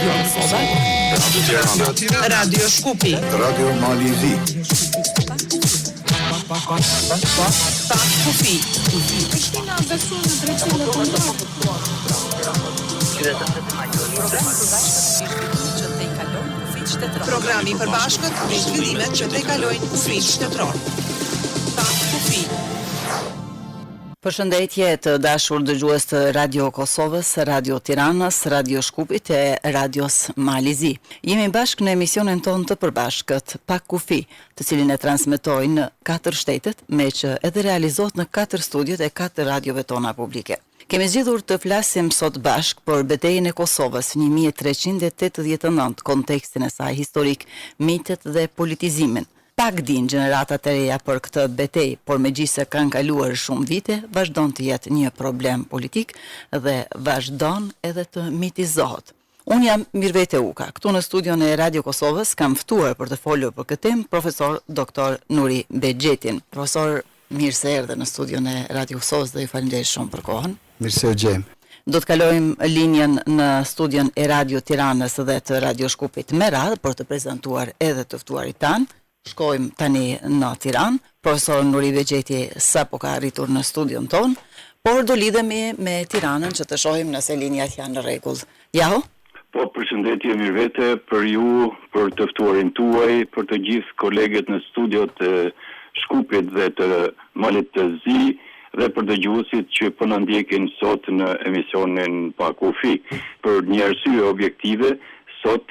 Radio Kosova, Radio Shkupi, Radio Malizi, Kufi. Prishtina beson në drejtsinë e kontrollit. Programi i përbashkët me zhvillimet që të kalojnë kufinë shtetëror. Kufi. Përshëndetje të dashur dëgjues të Radio Kosovës, Radio Tiranës, Radio Shkupit e Radios Malizi. Jemi bashkë në emisionin tonë të përbashkët, Pak Kufi, të cilin e transmetojnë në 4 shtetet, me që edhe realizohet në 4 studiot e 4 radiove tona publike. Kemi zgjedhur të flasim sot bashk për betejën e Kosovës 1389, kontekstin e saj historik, mitet dhe politizimin. Pak din gjeneratat e reja për këtë betejë, por megjithëse kanë kaluar shumë vite, vazhdon të jetë një problem politik dhe vazhdon edhe të mitizohet. Unë jam Mirvete Uka, këtu në studion e Radio Kosovës kam ftuar për të folur për këtë temë profesor Dr. Nuri Bexhetin. Profesor, mirë se erdhe në studion e Radio Kosovës dhe ju faleminderit shumë për kohën. mirë se u gjejmë. Do të kalojmë linjen në studion e Radio Tiranës dhe të Radio Shkupit me radhë për të prezantuar edhe të ftuarit tanë. Shkojmë tani në Tiranë, profesor Nuri Bexheti sapo ka arritur në studion ton, por do lidhemi me Tiranën që të shohim nëse linjat janë në rregull. Jaho? Po, përshëndetje Mirvete për ju, për të ftuarin tuaj, për të gjithë kolegët në studiot të Shkupit dhe të Malit të Zi dhe për dëgjuesit që po na ndjekin sot në emisionin Pak Kufi. Për një arsye objektive, sot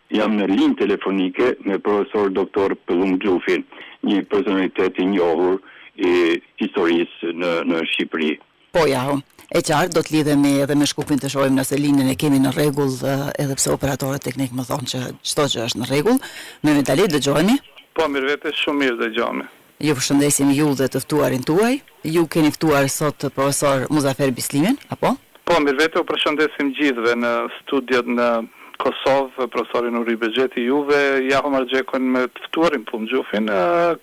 jam në linjë telefonike me profesor Dr. Pëllum Xhufin, një personalitet i njohur i historisë në Shqipëri. Po jaho. E qartë, do të lidhemi edhe me Shkupin të shohim nëse linjën e kemi në rregull, edhe pse operatorët teknik më thonë që çdo gjë është në rregull. Me Metali dëgjohemi? Po, Mirvete, shumë mirë dëgjojmë. Ju përshëndesim ju dhe të ftuarin tuaj. Ju keni ftuar sot profesor Muzafer Bislimin, apo? Po, Mirvete, u përshëndesim gjithëve në studiot në Kosovë, profesorin Nuri Bexheti, juve, Jaho Marxhekun me të ftuarin Pëllum Xhufin,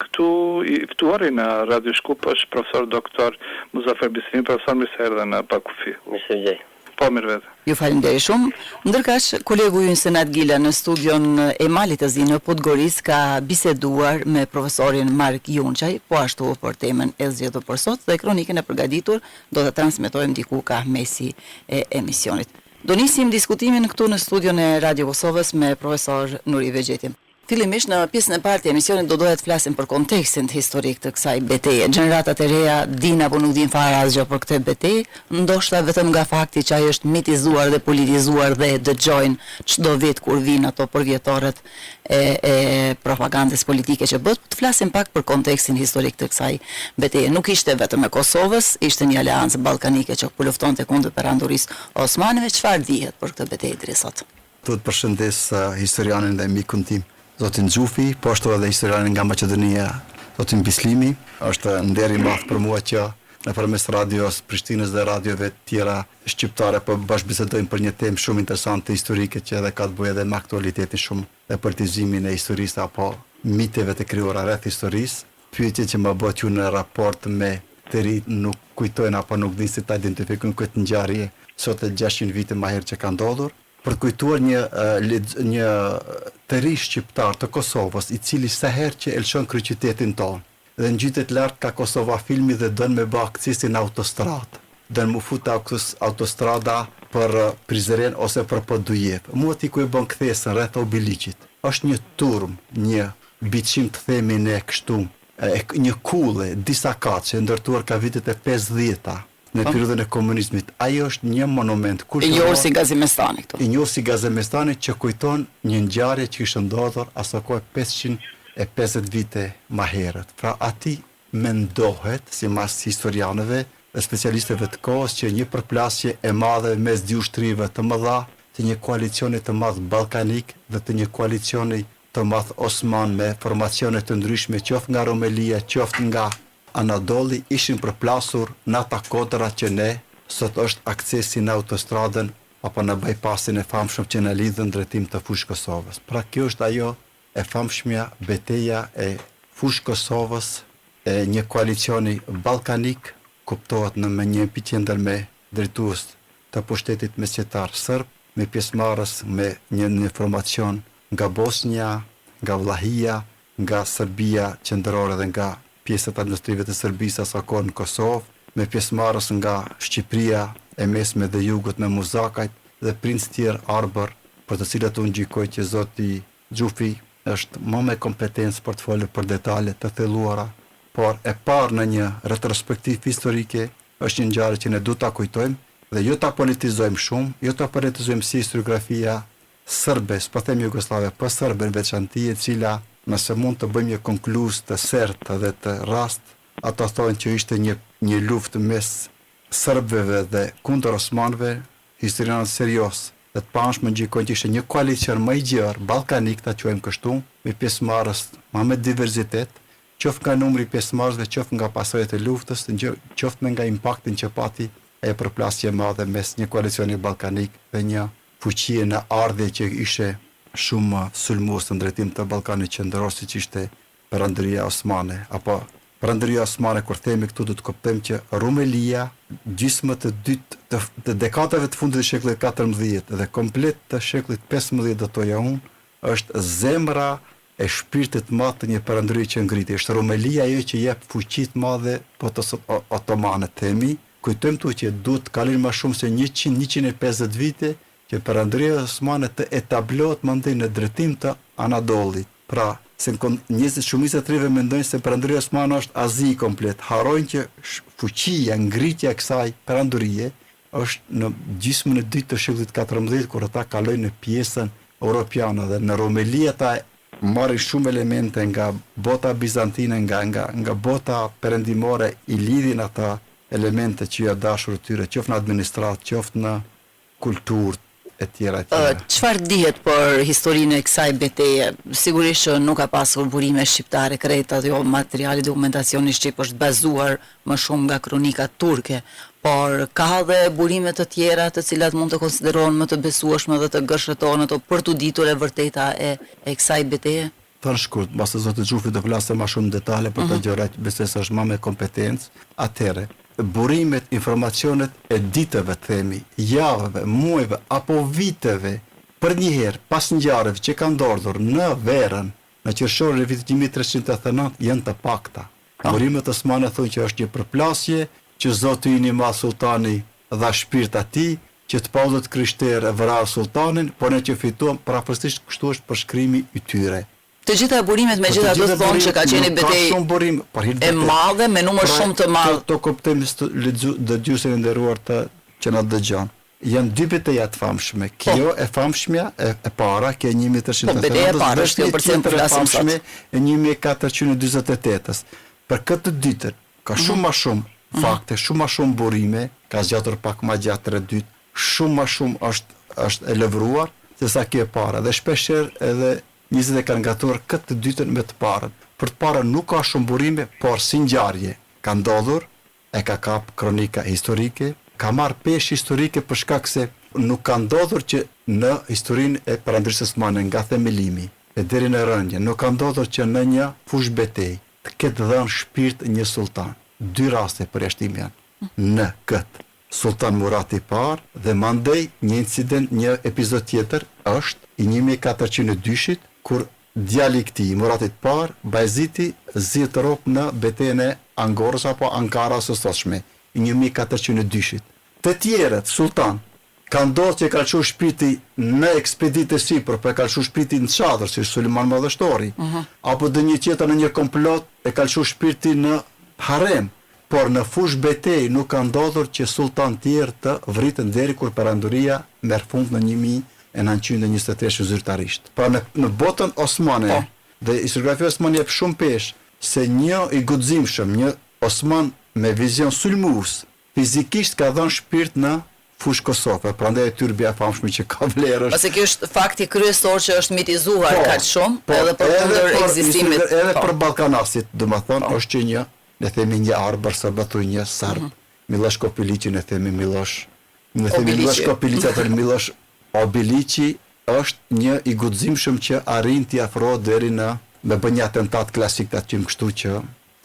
këtu i ftuarin në Radio Shkup është profesor doktor Muzafer Bislimi, profesor mirë se erdhe në Pak Kufi. Mirë se vjej. Po, Mirvete. Ju falenderoj shumë. Ndërkaq, kolegu ju Senat Gila në studion e Malit të Zi në Podgoris ka biseduar me profesorin Mark Junçaj, po ashtu për temën e zgjedhur për sot dhe kronikën e përgatitur do ta transmetojmë diku ka mesi e emisionit. Do nisim diskutimin këtu në studion e Radio Kosovës me profesor Nuri Bexhetin. Fillimisht në pjesën e parë të emisionit do doja të flasim për kontekstin historik të kësaj betejë. Gjeneratat e reja din apo nuk din fare asgjë për këtë betejë, ndoshta vetëm nga fakti që ajo është mitizuar dhe politizuar dhe dëgjojnë çdo vit kur vijnë ato përvjetoret e propagandës politike që bëhet. Të flasim pak për kontekstin historik të kësaj betejë. Nuk ishte vetëm e Kosovës, ishte një aleancë ballkanike që po luftonte kundër perandorisë osmanëve. Çfarë dihet për këtë betejë deri sot? Do të përshëndes historianin dhe mikun tim, zotin Xhufi, po ashtu edhe historianin nga Maqedonia, zotin Bislimi. Është nder i madh për mua që nëpërmes radios Prishtinës dhe radiove të tjera shqiptare po bashkëbisedojmë për një temë shumë interesante historike që edhe ka të bëjë edhe me aktualitetin shumë dhe politizimin e historisë apo miteve të krijuara rreth historisë. Pyetjet që më bëhet ju në raport me të rinj nuk kujtojnë apo nuk dinë si ta identifikojnë këtë ngjarje sot e 600 vite më herë që ka ndodhur. Për të kujtuar një të ri shqiptar të Kosovës, i cili sa herë që elshon kryeqytetin tonë, dhe në gjytet lartë ka Kosova filmi dhe dënë me bë aksesin autostradë. Dënë mu fut autostrada për Prizren ose për Podujep. Mua ti ku e bën kthesën rreth obiliqit. Është një turm, një biçim të themi ne kështu, një kulle, disa kaçe ndërtuar ka vitet e 50-ta. Në periudhën e komunizmit, ajo është një monument I njohur si Gazimestani këtu. I njohur si Gazimestani që kujton një ngjarje që ishte ndodhur asaj 550 vite më herët. Pra aty mendohet, sipas historianëve dhe specialistëve të kohës, që një përplasje e madhe mes dy ushtrive të mëdha, të një koalicioni të madh ballkanik dhe të një koalicioni të madh osman me formacione të ndryshme, qoftë nga Romelia, qoftë nga Anadoli, ishin përplasur në ata kodra që ne sot është aksesi në autostradën apo në bypassin e famshëm që në lidhën drejtim të fushë Kosovës. Pra kjo është ajo e famshmja beteja e fushë Kosovës, e një koalicioni ballkanik, kuptohet në një epicentër me drejtues të pushtetit mesqetar serb, me pjesëmarrës me një informacion nga Bosnia, nga Vllahia, nga Serbia qendrore dhe nga pjesët administrative të Serbisë asa kohë në Kosovë, me pjesëmarrës nga Shqipëria e mesme dhe jugut me Muzakajt dhe princë tjerë arbër, për të cilat unë gjykoj që zoti Xhufi është më me kompetencë për të folur për detale të thelluara, por e parë në një retrospektiv historike është një ngjarje që ne duhet ta kujtojmë dhe jo ta politizojmë shumë, jo ta politizojmë si historiografia serbe, s'po them jugoslave, po serbe në veçanti, e cila nëse mund të bëjmë një konkluzë të sertë dhe të rast, ato thonë që ishte një luftë mes serbëve dhe kundër osmanëve, historianët serioz dhe të pamshëm gjykojnë që ishte një koalicion më i gjerë, ballkanik ta quajmë kështu, me pjesëmarrës me diverzitet, qoftë nga numri i pjesëmarrësve, qoftë nga pasojat e luftës, qoftë nga impaktin që pati e përplasje e madhe mes një koalicioni ballkanik dhe një fuqie në ardhje që ishte shumë sulmues në drejtim të Ballkanit qendror, siç ishte Perandëria Osmane, apo Perandëria Osmane, kur themi këtu do të kuptojmë që Rumelia, gjysmë të dytë të dekadave të fundit të shekullit 14 dhe komplet të shekullit 15 do toja unë, është zemra e shpirtit madh të një perandërie që ngriti. Është Rumelia ajo që jep fuqi të madhe po të otomane themi. Kujtojmë tu që duhet të kalojnë më shumë se 100-150 vite që Perandëria Osmane të etablohet mandej në drejtim të Anadollit. Pra, se shumica e trive mendojnë se Perandëria Osmane është Azi komplet. Harrojnë që fuqia, ngritja e kësaj perandërie është në gjysmën e dytë të shekullit 14 kur ata kalojnë në pjesën europiane dhe në Rumelia ata marrin shumë elemente nga bota bizantine, nga bota perëndimore, i lidhin ata elemente që janë dashur tyre, qoftë në administratë, qoftë në kulturë e tjera. Çfarë dihet për historinë e kësaj betejë? Sigurisht nuk ka pasur burime shqiptare krejta, jo materiali dokumentacioni shqip është bazuar më shumë nga kronikat turke, por ka dhe burime të tjera të cilat mund të konsiderohen më të besueshme dhe të gërshëtohen ato për të ditur e vërteta e kësaj betejë? Thënë shkurt, mbas zoti Xhufi do flasë më shumë detale për të gjëra që besoj se është më me kompetencë, atëherë burimet, informacionet e ditëve, themi, javëve, muajve apo viteve, për një herë pas ngjarjeve që kanë ndodhur në verën, në qershorin e vitit 1389 janë të pakta. Burimet osmane thonë që është një përplasje, që zoti i madh sultani dha shpirt atij, që të pauzët krishterë e vrarë sultanin, por ne që fituam parafërsisht kështu është përshkrimi i tyre. Të gjitha burimet me gjitha do të thonë që ka qenë betejë e madhe me numër shumë të madh. To kuptojmë dëgjuesin e nderuar që na dëgjon. Janë dy beteja të famshme. Kjo e famshmja e para, kjo e 1300. Beteja e parë është kjo për të flasim sot. E 1428-s. Për këtë dytë ka shumë më shumë fakte, shumë më shumë burime, ka zgjatur pak më gjatë rreth dytë, shumë më shumë është e lëvruar sesa kjo e para dhe shpeshherë edhe njerëzit e kanë gatuar këtë dytën me të parën. Për të parën nuk ka shumë burime, por si ngjarje ka ndodhur, e ka kap kronika historike, ka marrë peshë historike për shkak se nuk ka ndodhur që në historinë e Perandërisë Osmane nga themelimi e deri në rënje, nuk ka ndodhur që në një fush betejë të ketë dhënë shpirt një sultan. Dy raste përjashtim janë në këtë. Sultan Murat i parë dhe mandej një incident, një episod tjetër është i 1402-shit kur djali i këtij, Muratit parë, Bajaziti zgjidh rrop në betejën e Angorës apo Ankaras së sotshme, i 1402-shit. Të tjerët sultan kanë ndodhur që ka lëshuar shpirti në ekspeditë sipër, por ka lëshuar shpirti në çadër, si Sulejman Madhështori, apo dhe një tjetër në një komplot e ka lëshuar shpirti në harem. Por në fush betejë nuk ka ndodhur që sultan tjerë të vritën deri kur Perandëria merr fund në 1923 zyrtarisht. Pra në botën osmane dhe historiografia osmane jep shumë peshë se një i guximshëm, një osman me vizion sulmues, fizikisht ka dhënë shpirt në fush Kosovë, prandaj Tyrbia e famshme që ka vlerë. Pasi kjo është fakti kryesor që është mitizuar kaq shumë edhe për kundër ekzistimit. Edhe për ballkanasit, domethënë është që një, ne themi një arbër sabatuj një sarb. Miloš Kopilici, ne themi Miloš. Ne themi Miloš Kopilici atë Miloš Obilici është një i guximshëm që arrin t'i afrohet deri në me bën një atentat klasik të aty kështu që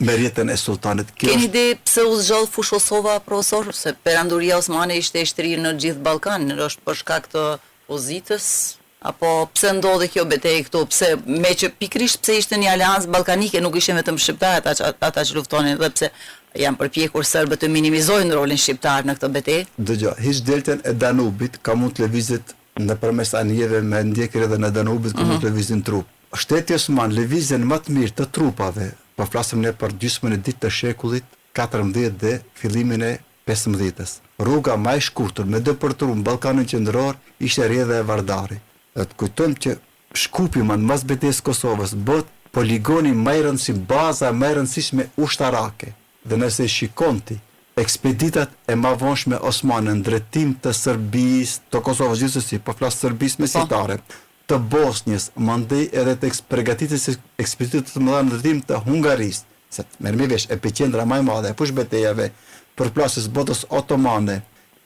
me rjetën e sultanit. Keni ide pse u zgjodh fush Kosova, profesor? Se Perandëria Osmane ishte e shtrirë në gjithë Ballkanin, është për shkak të opozitës, apo pse ndodhi kjo betejë këtu, pse me që pikrisht pse ishte një aleancë ballkanike, nuk ishin vetëm shqiptarët ata që luftonin, dhe pse janë përpjekur serbët të minimizojnë rolin shqiptar në këtë betejë. Dëgjoj, hiç deltën e Danubit ka mund të lëvizet nëpërmes anijeve me ndjekje edhe në Danubit ku mund të lëvizin trup. Shteti Osman lëvizjen më të mirë të trupave, po flasim ne për gjysmën e ditë të shekullit 14 dhe fillimin e 15-s. Rruga më e shkurtër me dëpërtru në Ballkanin Qendror ishte rrjedha e Vardarit. Dhe të kujtojmë që Shkupi më pas betejës Kosovës bëhet poligoni më i rëndësishëm, baza më e rëndësishme ushtarake. Dhe nëse shikonti ekspeditat e mavonshme osmane në drejtim të Serbisë, të Kosovës gjithsesi, po flas Serbisë mesitare, të Bosnjës, mandej edhe të përgatitjes së ekspeditive të mëdha në drejtim të Hungarisë, se merrni vesh epiqendra më e madhe e pushbetejave përplasjes botës otomane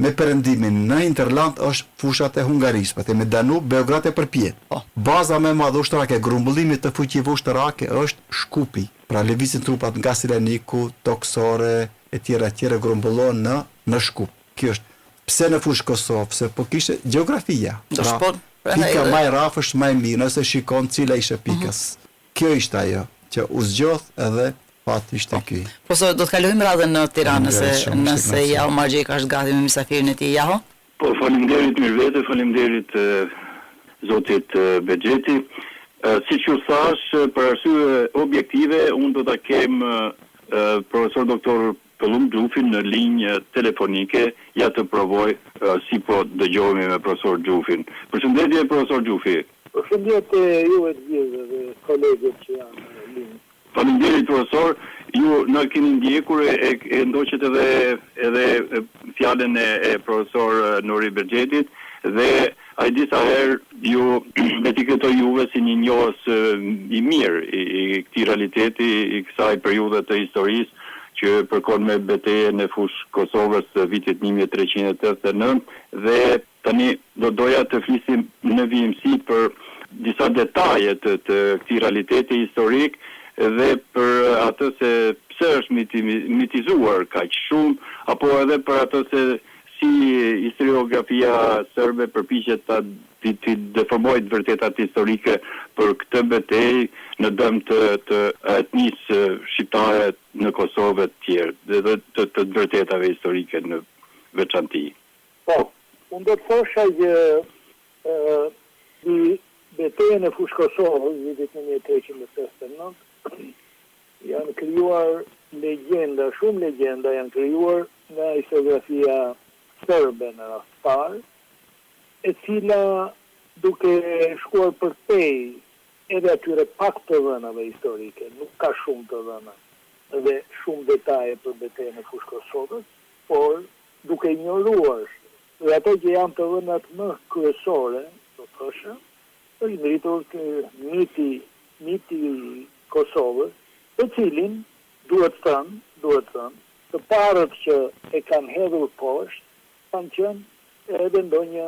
me perëndimin në Interland është fushat e Hungarisë, po me Danub, Beograd e përpjet. Baza më e madhe ushtarake e grumbullimit të fuqive ushtarake është Shkupi. Pra lëvizin trupat nga Sileniku, Toksore, e tjera grumbullohen në Shkup. Kjo është pse në fushë Kosovë, se po kishte gjeografia. Pika më e rrafë është më e mirë nëse shikon cila ishte pikës. Kjo ishte ajo që u zgjodh edhe fati ishte ky. Profesor, do të kalojmë radhën në Tiranë nëse Jaho Margjek është gati me mysafirin e tij, Jaho. Po, faleminderit mirëvete, faleminderit zotit Bexheti. Siç ju thash, për arsye objektive, unë do ta kem profesor doktor Pëllum Gjufin në linjë telefonike, ja të provoj si po dëgjohemi me profesor Gjufin. Përshëndetje profesor Gjufi. Përshëndetje ju e të gjithë dhe kolegët që janë në linjë. Faleminderit profesor, ju në keni ndjekur e ndoqët edhe fjalën e profesor Nuri Bexhetit dhe ai disa herë ju etiketoj juve si një njohës i mirë i këtij realiteti, i kësaj periudhe të historisë që përkon me betejën e fushë Kosovës të vitit 1389 dhe tani do doja të flisim në vijimsi për disa detaje të këtij realiteti historik dhe për atë se pse është mitizuar kaq shumë, apo edhe për atë se si historiografia serbe përpiqet të deformojë vërtetat historike për këtë betejë në dëm të etnisë shqiptare në Kosovë të tjerë dhe të vërtetave historike në veçanti. Po, unë do të thosha që betejën e fushë Kosovës vitit 1389 janë krijuar legjenda, shumë legjenda janë krijuar nga historiografia serbe në rast parë, e cila duke shkuar përpej edhe atyre pak të dhënave historike, nuk ka shumë të dhëna dhe shumë detaje për betejën e fushë Kosovës, por duke ignoruar dhe ato që janë të dhënat më kryesore, do thosha, është ngritur miti Kosovës, të cilin duhet thënë, të parët që e kanë hedhur poshtë kanë qenë edhe ndonjë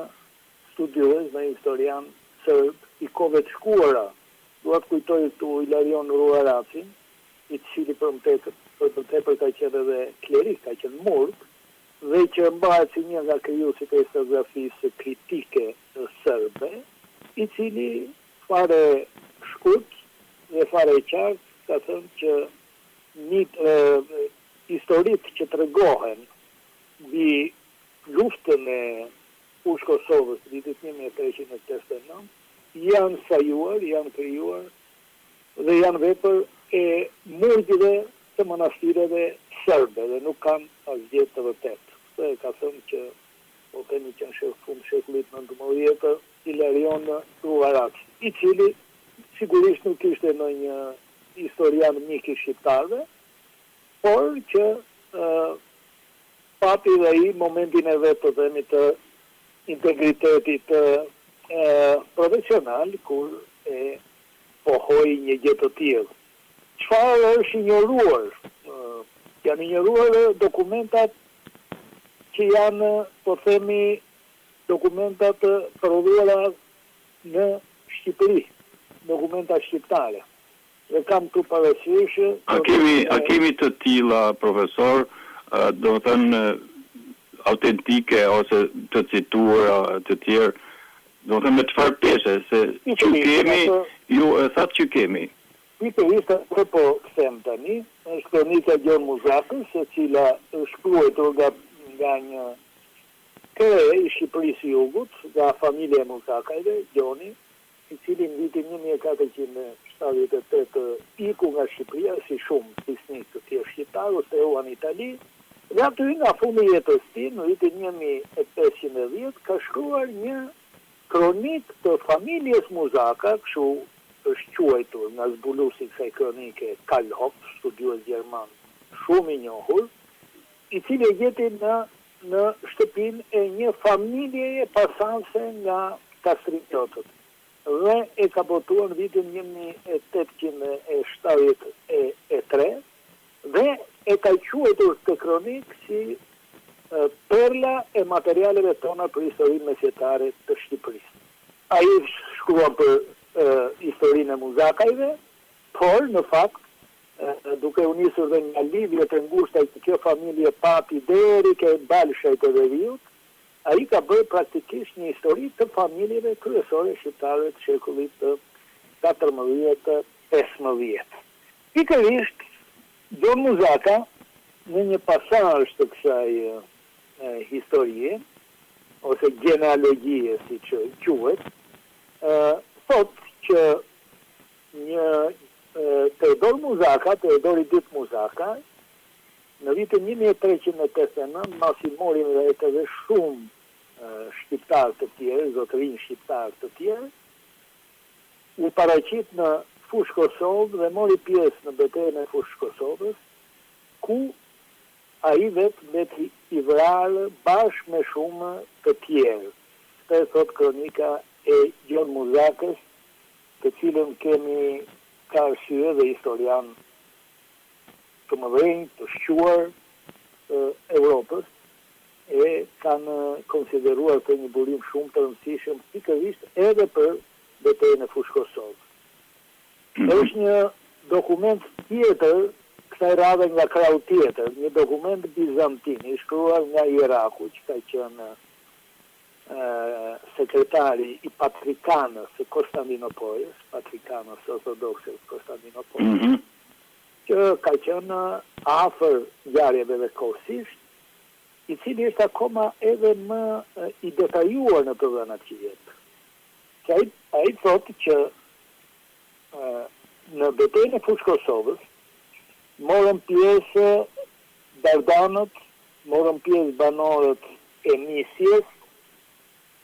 studiues dhe historian serb i kohëve të shkuara. Duhet kujtoj këtu Ilarion Ruaracin, i cili për tepër ka qenë edhe klerik, ka qenë murg, dhe që mbahet si një nga krijuesit e historiografisë kritike serbe, i cili fare shkurt dhe fare qartë ka thënë që historitë që tregohen mbi luftën e fushë Kosovës vitit 1389 janë sajuar, janë krijuar dhe janë vepër e murgjve të manastireve serbe dhe nuk kanë asgjë të vërtetë. Dhe ka thënë që po kemi qenë fund shekullit 19 Ilarion Ruvarac, i cili sigurisht nuk ishte ndonjë historian mik i shqiptarëve, por që pati dhe i momentin e vetë të themi të integritetit profesional, kur e pohoi një gjë të tillë. Çfarë është injoruar? Janë injoruar dokumentat që janë, po themi, dokumentat prodhuara në Shqipëri, dokumenta shqiptare. Dhe kam këtu parasysh. A kemi të tilla, profesor, do të thënë autentike ose të cituara të tjerë Do të me çfarë peshe, se që kemi, ju e thatë që kemi. Pikërisht atë po them tani, është kronika Gjon Muzakës, e cila është shkruar nga një kre i Shqipërisë Jugut, nga familja e Muzakajve, Gjoni, i cili në vitin 1478 iku nga Shqipëria, si shumë fisnik të tjerë shqiptarë, u strehuan në Itali, dhe aty nga fundi i jetës tij, në vitin 1510, ka shkruar një kronik të familjes Muzaka, kështu është quajtur nga zbuluesi i kësaj kronike Karl Hoff, studiues gjerman shumë i njohur, i cili gjeti në shtëpinë e një familjeje pasanse nga kastriotët. Dhe e ka botuar në vitin 1873 dhe e ka quajtur këtë kronik si perla e materialeve tona për historinë mesjetare të Shqipërisë. Ai shkruan për historinë e Muzakajve, por në fakt duke u nisur dhe nga lidhjet e ngushta që kjo familje pati deri ke balshajt e veriut, ai ka bërë praktikisht një histori të familjeve kryesore shqiptare të shekullit të 14-15. Pikërisht, Gjon Muzaka, në një pasazh të kësaj historie, ose genealogjie, si që quhet, thot që një Teodor Muzaka, Teodor II Muzaka, në vitin 1389, masi morin dhe shumë shqiptarë të tjerë, zotërinj shqiptarë të tjerë, u paraqit në Fushë Kosovë dhe mori pjesë në betejën e Fushë Kosovës, ku ai vetë mbeti i vrarë bashkë me shumë të tjerë. Këtë e thot kronika e Gjon Muzakës, të cilën kemi ka arsye dhe historian të mëdhenj, të shquar Europës, e kanë konsideruar për një burim shumë të rëndësishëm, pikërisht edhe për betejën e Fushë Kosovës. Është një dokument tjetër, kësaj radhe nga krau tjetër, një dokument bizantin, i shkruar nga Iraku, që ka qenë sekretari i Patrikanës së Konstantinopolës, Patrikanës ortodokse së Konstantinopolës, që ka qenë afër ngjarjeve dhe kohësisht, i cili është akoma edhe më i detajuar në programat që jetë. Ai thotë që në betejën e Fushë Kosovës morën pjesë Dardanët, morën pjesë banorët e Nisjes.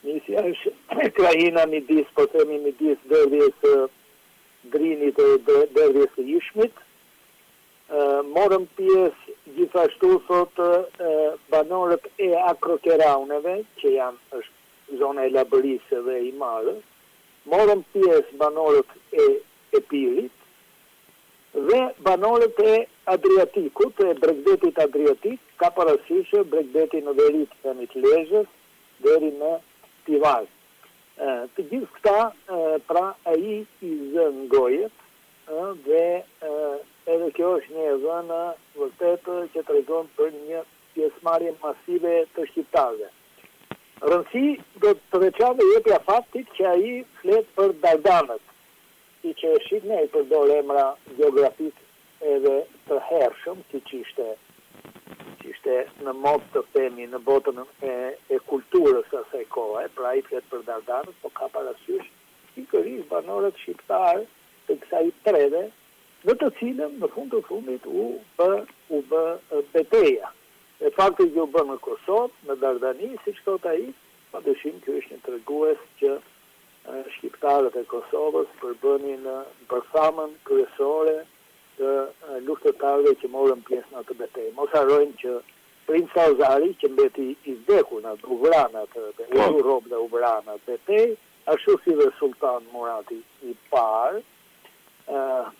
Nisja është krajina midis, po themi midis derdhjes së Drinit e derdhjes së Ishmit. Morën pjesë gjithashtu thotë banorët e Akrokerauneve, që është zona e Labërisë dhe i Marë. Morën pjesë banorët e Epirit, dhe banorët e Adriatikut, e Bregdetit Adriatik, ka parasysh Bregdeti në veri të themit Lezhës, deri në Tivar. Të gjithë këta, pra ai i zën gojet, dhe edhe kjo është një zënë vërtet që tregon për një pjesëmarrje masive të shqiptarëve. Rëndësi do të veçave jepja faktit që ai flet për Dardanët, si që shqipne i përdor emra geografik edhe të hershëm, si që ishte në mod të themi në botën e kulturës asaj kohe, pra i flet për Dardanët, po ka parasysh pikërisht banorët shqiptarë të kësaj treve, në të cilën në fund të fundit u bë beteja. E fakti që u bë në Kosovë, në Dardani, si që thot ai, padyshim ky është një tregues që shqiptarët e Kosovës përbënin bërthamën kryesore të luftëtarëve që morën pjesë në atë betejë. Mos harrojmë që Princ Salazari, që mbeti i vdekur në atë uvranat, u rob dhe uvranat betejë, ashtu si dhe Sultan Murati i parë,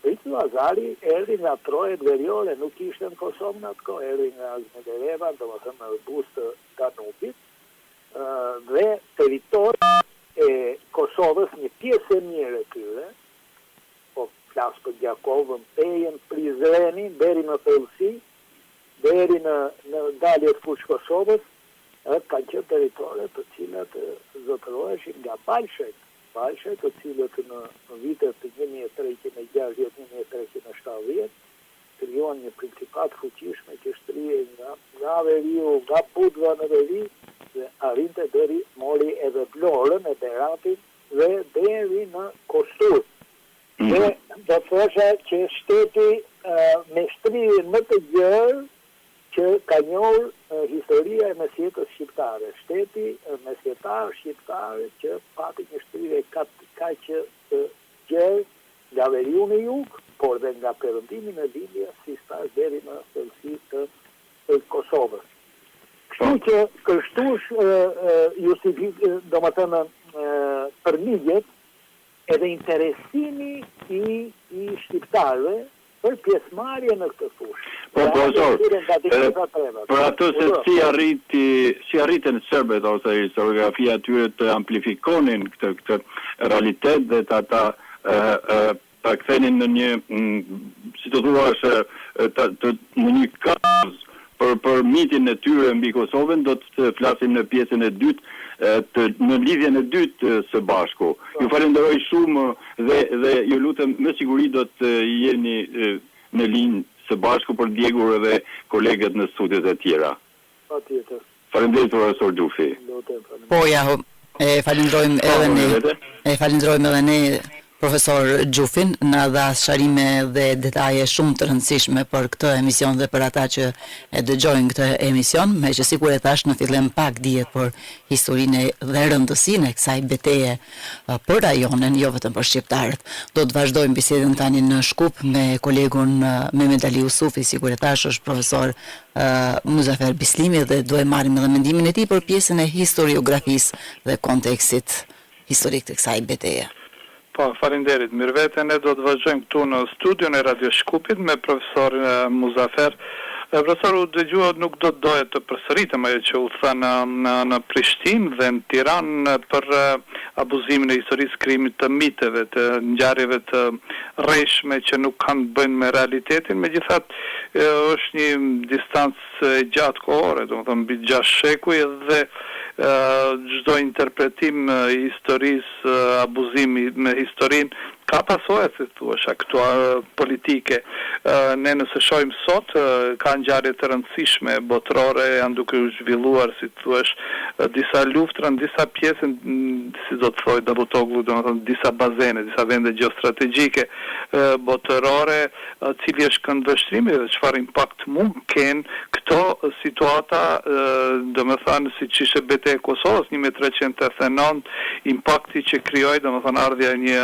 Princ Salazari erdhi nga trojet veriore, nuk ishte në Kosovë në atë kohë, erdhi nga Zmedereva, domethënë në buzë të Danubit, dhe territori e Kosovës, një pjesë e mirë e tyre, po flas për Gjakovën, Pejën, Prizrenin, deri në thellësi, deri në daljet Fushë Kosovës, kanë qenë territore të cilat zotëroheshin nga Balshet, të cilët në vitet të 1360-1370 krijuan një principat fuqishme që shtrihej nga Veriu, nga Budva në Veri dhe arrinte deri mori edhe Vlorën e Beratin dhe deri në Kostur. Dhe do thosha që shteti me shtrihen më të gjerë që ka njohur historia e mesjetës shqiptare. Shteti mesjetar shqiptare që pati një shtrihje kaq gjerë nga Veriu në jug, por dhe nga perëndimi në lindje si stash deri në thellësi të Kosovës. Kështu që kështush domethënë përmigjet edhe interesimi i shqiptarëve për pjesëmarrje në këtë fushë. Po, profesor, për atë se si arritën serbët ose historiografia atyre të amplifikonin këtë realitet dhe ta kthenin në një, si të thuash, në një kaz për mitin e tyre mbi Kosovën, do të flasim në pjesën e dytë, në lidhjen e dytë së bashku. Ju falenderoj shumë dhe ju lutem me siguri do të jeni në linjë së bashku për ndjekur edhe kolegët në studiot e tjera. Patjetër. Faleminderit profesor Gjufi. Po ja, falenderojmë edhe ne profesor Gjufin, na dha sharime dhe detaje shumë të rëndësishme për këtë emision dhe për ata që e dëgjojnë këtë emision, me që sikur e thash në fillim pak dihet për historinë dhe rëndësinë e kësaj betejë për rajonin, jo vetëm për shqiptarët. Do të vazhdojmë bisedën tani në Shkup me kolegun Mehmet Ali Usufi, sikur e thash është profesor Muzafer Bislimi dhe do e marrim edhe mendimin e tij për pjesën e historiografisë dhe kontekstit historik të kësaj beteje. Po, falenderit. Mirëvete, ne do të vazhdojmë këtu në studion e Radio Shkupit me profesor Muzafer. Profesor, u dëgjua nuk do të doje të përsëritem ajo që u tha në Prishtinë dhe në Tiranë për abuzimin e historisë krimit të miteve, të ngjarjeve të rreshme që nuk kanë të bëjnë me realitetin, megjithatë është një distancë gjatë kohore, domethënë mbi 6 shekuj dhe çdo interpretim i historisë, abuzimi me historinë ka pasoja, si thua, politike. Ne nëse shohim sot, ka ngjarje të rëndësishme botërore, janë duke u zhvilluar, si thua, disa luftra në disa pjesë, si do të thojë Davutoglu, domethënë disa bazene, disa vende gjeostrategjike botërore, cili është këndvështrimi dhe çfarë impakt mund kenë këto situata, domethënë siç ishte betejë e Kosovës 1389, impakti që krijoi, domethënë ardhja një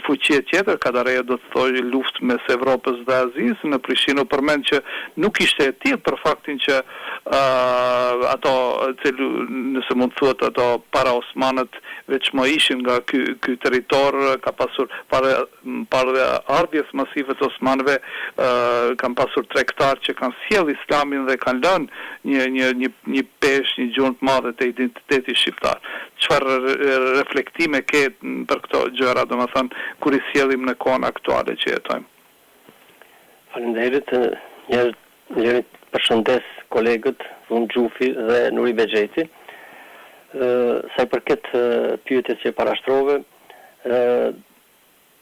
fuqie tjetër, kadareja do të thojë luftë mes Evropës dhe Azisë, në Prishtinë u përmend që nuk ishte e tillë për faktin që ato, nëse mund thuhet, ato para osmanët veç më ishin nga ky territor, ka pasur para ardhjes masive të osmanëve, kanë pasur tregtar që kanë sjell islamin dhe kanë lënë një peshë, një gjurmë të madhe të identitetit shqiptar. Çfarë reflektime ke për këto gjëra, domethënë kur i sjellim në kohën aktuale që jetojmë? Faleminderit, një përshëndes kolegët Vun Gjufi dhe Nuri Bexheti. Sa i përket pyetjes që parashtrove,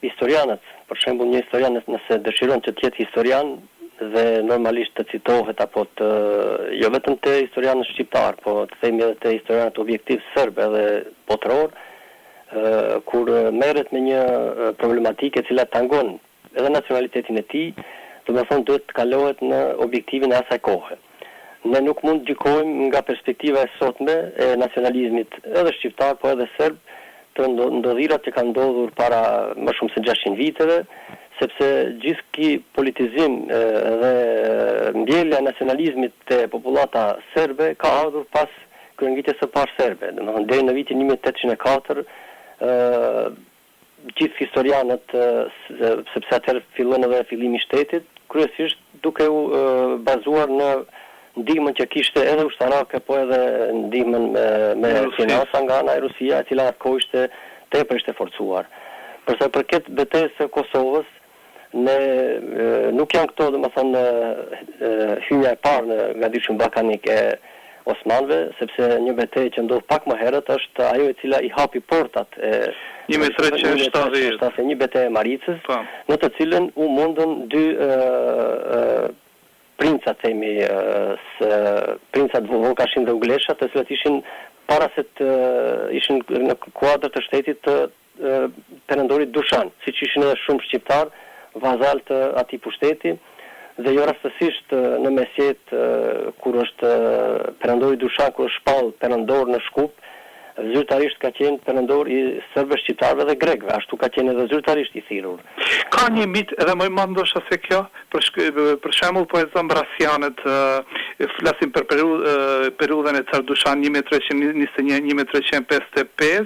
historianët, për shembull një historian nëse dëshiron që të jetë historian dhe normalisht të citohet apo të jo vetëm të historianët shqiptar, po të themi edhe të historianët objektiv serb edhe botëror, kur merret me një problematikë e cila tangon edhe nacionalitetin e tij, domethënë duhet të kalohet në objektivin e asaj kohe. Ne nuk mund të gjykojmë nga perspektiva e sotme e nacionalizmit edhe shqiptar, po edhe serb, të ndodhirat që kanë ndodhur para më shumë se 600 viteve, sepse gjithë ky politizim dhe mbjellja e nacionalizmit te popullata serbe ka ardhur pas kryengjitjes së parë serbe. Domethënë deri në vitin 1804 gjithë historianët, sepse atëherë fillon edhe fillimi i shtetit, kryesisht duke u bazuar në ndihmën që kishte edhe ushtarake, po edhe ndihmën me financa nga ana e Rusia, e cila atë kohë ishte tepër ishte forcuar. Për sa i përket betejës së Kosovës, ne nuk janë këto, domethënë, hyrja e parë në Gadishun Ballkanik e Osmanëve, sepse një betejë që ndodh pak më herët është ajo e cila i hapi portat e 1370, një betejë e Maricës, në të cilën u mundën dy princat, themi, princat Vokashin dhe Uglesha, të cilat ishin para se të ishin në kuadër të shtetit të perendorit Dushan, siç ishin edhe shumë shqiptar, vazal të atij pushteti, dhe jo rastësisht në mesjet kur është perendori Dushan, kur është shpall perendor në Shkup, zyrtarisht ka qenë perendor i serbëve, shqiptarëve dhe grekëve, ashtu ka qenë edhe zyrtarisht i thirrur. Ka një mit edhe më i madh ndoshta se kjo, për shembull po e zëm Brasianët, flasim për periudhën e Car Dushan 1321-1355,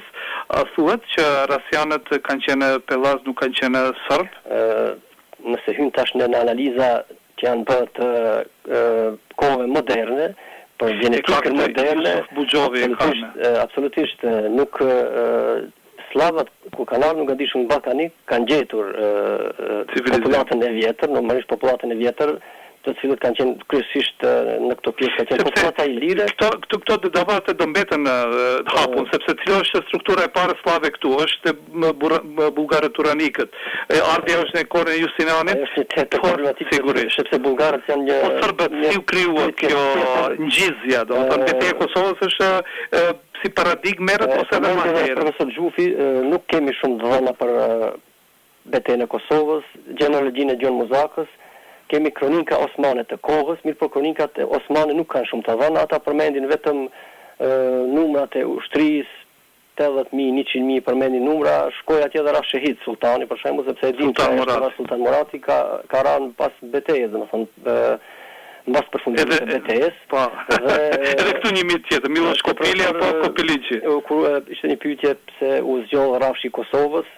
thuhet që Rasianët kanë qenë pellaz, nuk kanë qenë serb. Nëse hyn tash në analiza që janë bërë të kohëve moderne, për genetikën moderne, absolutisht nuk sllavat ku kanë ardhur nga dishun ballkanik kanë gjetur popullatën e vjetër, normalisht popullatën e vjetër, të cilët kanë qenë kryesisht në këto pjesë kanë qenë popullata ilire. Këto dëvaret do mbeten hapun, sepse cila është struktura e parë slave këtu, është bulgarë-turanikët. Ardhja është në kohën e Justinianit, sigurisht, sepse bulgarët janë një serbët si u krijuat kjo ngjizja, domethënë betejë e Kosovës është si paradigmë ose edhe më herët. Profesor Xhufi, nuk kemi shumë dhëna për betejën e Kosovës, gjenealogjinë e Gjon Muzakës. Kemi kronika osmane të kohës, mirë po kronikat e osmane nuk kanë shumë të dhëna, ata përmendin vetëm numrat e ushtrisë, 80.000, 100.000 përmendin numra, shkoi atje dhe ra shehid sultani, për shembull, sepse e dim që Sultan Murati ka rënë pas betejës, domethënë mbas përfundimit të betejës. Po. Edhe këtu një mit tjetër, Miloš Kopili apo Kopiliçi. Kur ishte një pyetje pse u zgjoll rrafshi i Kosovës,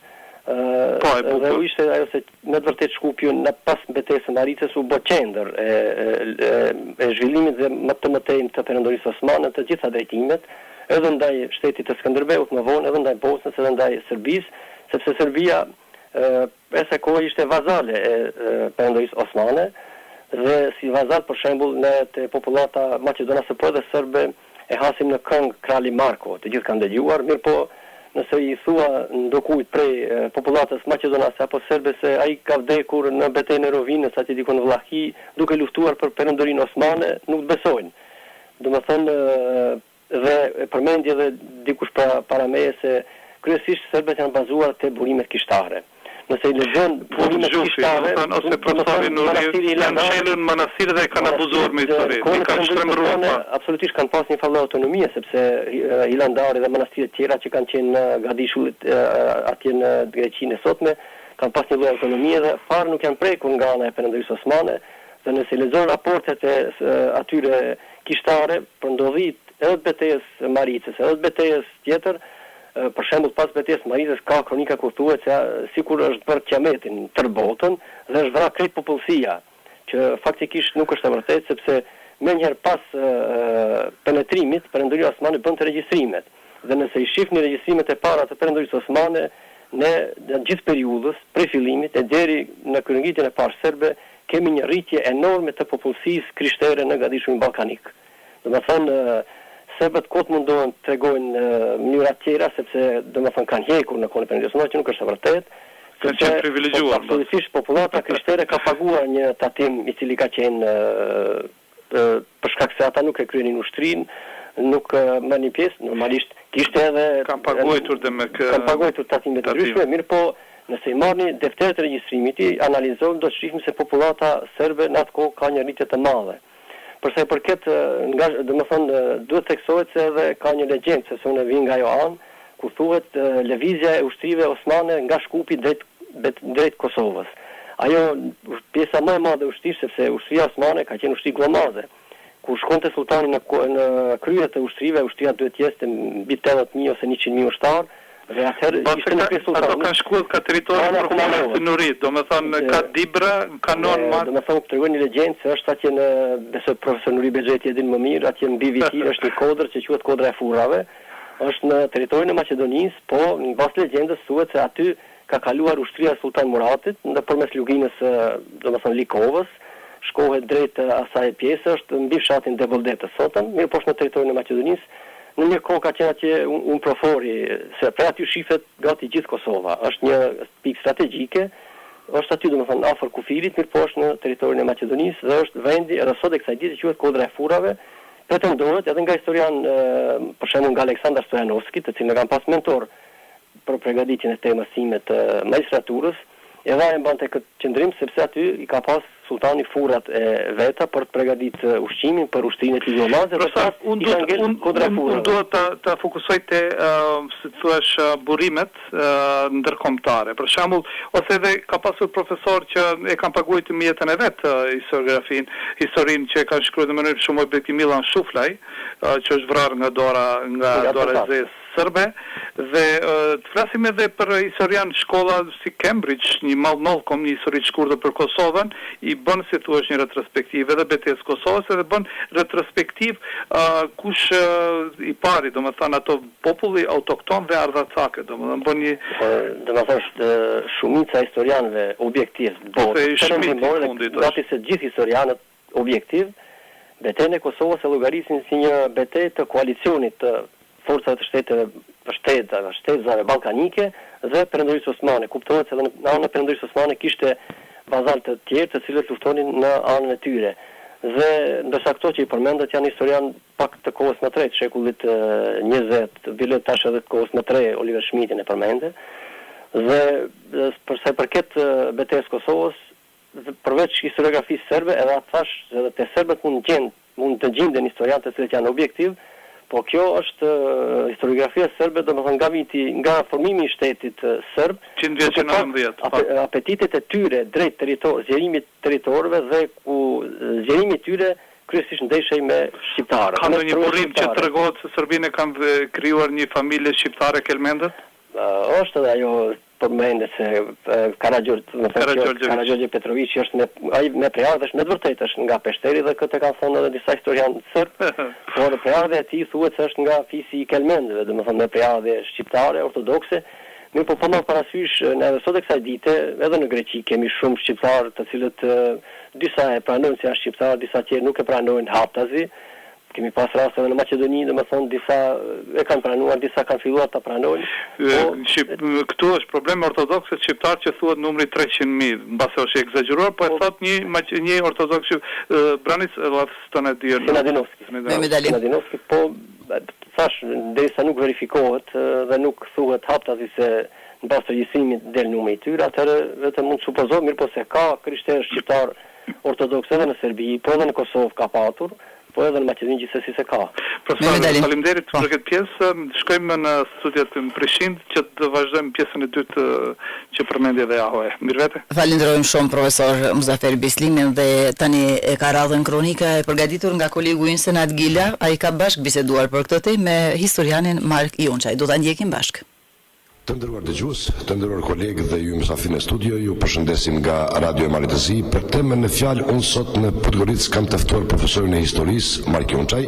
dhe u ishte ajo se me të vërtet Shkupi në pas betejës së Maricës u bë qendër e zhvillimit dhe më të mëtejmë të perendorisë osmane të gjitha drejtimet, edhe ndaj shtetit të Skënderbeut më vonë, edhe ndaj Bosnës, edhe ndaj Serbisë, sepse Serbia e sa kohë ishte vazale e perendorisë osmane, dhe si vazal për shembull në të popullata maqedonase po dhe serbe e hasim në këngë Krali Marko, të gjithë kanë dëgjuar, mirë po nëse i thua ndokujt prej popullatës maqedonase apo serbe se ai ka vdekur në betejën e Rovinës aty diku në Vllahi duke luftuar për perendorinë osmane, nuk të besojnë. Domethënë dhe përmendje edhe dikush para meje se kryesisht serbët janë bazuar te burimet kishtare. Nëse i lexon burimet kishtare ose profesori Nuri janë shelën manastir dhe kanë abuzuar me histori, kanë shtrembruar. Absolutisht kanë pas një fallë autonomie sepse hilandari dhe manastiret tjera që kanë qenë në Gadishullit atje në Greqinë e sotme kanë pas një lloj autonomie dhe fare nuk janë prekur nga ana e perendorisë osmane, dhe nëse i lexon raportet e atyre kishtare për ndodhit edhe të betejës Maricës, edhe të betejës tjetër, për shembull pas betejës Maricës ka kronika ku thuhet se sikur është bërë kiametin tër botën dhe është vrarë krejt popullsia, që faktikisht nuk është e vërtetë sepse menjëherë pas penetrimit perendoria osmane bën të regjistrimet. Dhe nëse i shihni regjistrimet e para të perendorisë osmane në gjithë periudhës prej fillimit e deri në kryengritjen e parë serbe, kemi një rritje enorme të popullsisë krishtere në gadishurin ballkanik. Domethënë serbët kot mundohen të tregojnë mënyra të tjera sepse domethënë kanë hekur në kohën e perendorisë osmane, që nuk është e vërtetë. Kanë qenë privilegjuar. Absolutisht popullata krishtere ka paguar një tatim i cili ka qenë për shkak se ata nuk e kryenin ushtrinë, nuk merrnin pjesë, normalisht kishte edhe kanë paguajtur tatime të ndryshme, mirë po nëse i marrni defteret e regjistrimit, i analizojmë, do të shihni se populata serbe në atë kohë ka një rritje të madhe. Për sa i përket, domethënë duhet theksohet se edhe ka një legjendë, se unë vi nga ajo anë, ku thuhet lëvizja e ushtrive osmane nga Shkupi drejt Kosovës. Ajo pjesa më e madhe e ushtrisë, sepse ushtria osmane ka qenë ushtri glomazë. Kur shkonte sultani në krye të ushtrive, ushtria duhet të jetë mbi 80.000 ose 100.000 ushtar, dhe atëherë ishte në pjesë sultani. Ato kanë shkuar ka territori të Nurit, domethënë ka Dibra, kanon ma. Domethënë tregon një legjendë se është atje në besoj profesor Nuri Bexheti e din më mirë, atje mbi viti është një kodër që quhet kodra e furrave. Është në territorin e Maqedonisë, po në bazë legjendës thuhet se aty ka kaluar ushtria e Sultan Muratit nëpërmes luginës domethënë Likovës shkohet drejt asaj pjesë është mbi fshatin Devoldet sotëm, mirë poshtë në territorin e Maqedonisë. Në një kohë ka qenë atje un profori, se prej aty shifet gati gjithë Kosova. Është një pikë strategjike, është aty domethënë afër kufirit, mirë poshtë në territorin e Maqedonisë dhe është vendi edhe sot e kësaj dite quhet Kodra e Furrave. Pretendohet edhe nga historian për shembull nga Aleksandar Stojanovski, të cilin e kam pas mentor për përgatitjen e temës sime të magjistraturës, edhe ai mbante këtë qendrim sepse aty i ka pas sultani furrat e veta për të përgatitur ushqimin për ushtrinë e tij gjolazë. Unë duhet ta fokusoj te si thuash burrimet ndërkombëtare. Për shembull, ose edhe ka pasur profesor që e kanë paguajtur me jetën e vet historinë që e kanë shkruar në mënyrë shumë objektive Milan Shuflaj, që është vrarë nga dora e zezë serbe, dhe të flasim edhe për historian shkolla si Cambridge, një Malcolm, një histori të shkurtër për Kosovën, i bën si thuaç një retrospektivë edhe betejës Kosovës, edhe bën retrospektivë kush i pari, domethënë ato populli autokton dhe ardhacake, domethënë bën një domethënë shumica e historianëve objektiv, gati se gjithë historianët objektiv, betejën e Kosovës e llogarisin si një betejë të koalicionit të forcave të shtetëve ballkanike dhe Perendorisë Osmane. Kuptohet se edhe në anën e Perendorisë Osmane kishte bazal të tjerë të cilët luftonin në anën e tyre. Dhe ndërsa këto që i përmendet janë historian pak të kohës më tretë, shekullit 20, bile tash edhe të kohës më tre, Oliver Schmidtin e përmende. Dhe për sa i përket betejës Kosovës, përveç historiografisë serbe, edhe thash edhe te serbët mund të gjenden historiantë të cilët janë objektiv. Po kjo është historiografia serbe, domethënë nga formimi i shtetit serb, 119. Apetitet e tyre drejt zgjerimit territorëve dhe ku zgjerimi i tyre kryesisht ndeshej me shqiptarët. Ka ndonjë burrim që tregohet se Serbinë kanë krijuar një familje shqiptare kelmendet? Është edhe ajo përmendet se Karagjorgje Petrović është me prejardhësh, me të vërtetë është nga Peshteri dhe këtë kanë thënë edhe disa historianë serb, por prejardhja e tij thuhet se është nga fisi i kelmendëve, domethënë me prejardhje shqiptare ortodokse. Mirë, po marr parasysh në sot e kësaj dite, edhe në Greqi kemi shumë shqiptarë të cilët disa e pranojnë se janë shqiptarë, disa tjerë nuk e pranojnë haptazi. Kemi pas raste në Maqedoni, domethënë disa e kanë pranuar, disa kanë filluar ta pranojnë. Këtu është problemi ortodokse shqiptar që thuhet numri 300.000, mbase është egzageruar, po e thot një ortodoks Branislav Staninovski, po thash derisa nuk verifikohet dhe nuk thuhet haptazi se në bazë të registrimit del numri i tyre, atëherë vetëm mund të supozohet, mirë po se ka krishterë shqiptar ortodoks edhe në Serbi, po edhe në Kosovë ka patur, po edhe në Maqedoni gjithsesi se ka. Profesor, faleminderit për këtë pjesë. Shkojmë në studiot në Prishtinë që të vazhdojmë pjesën e dytë që përmendi edhe Ahoja. Mirëvete. Falenderojmë shumë profesor Muzafer Bislimin dhe tani e ka radhën kronika e përgatitur nga kolegu ynë Senat Gila. Ai ka bashkë biseduar për këtë temë me historianin Mark Jonçaj. Do ta ndjekim bashkë. Të nderuar dëgjues, të nderuar kolegë dhe ju mysafirë në studio, ju përshëndesim nga Radio e Malit të Zi. Për temën në fjalë, unë sot në Podgoricë kam të ftuar profesorin e historisë Mark Jonçaj,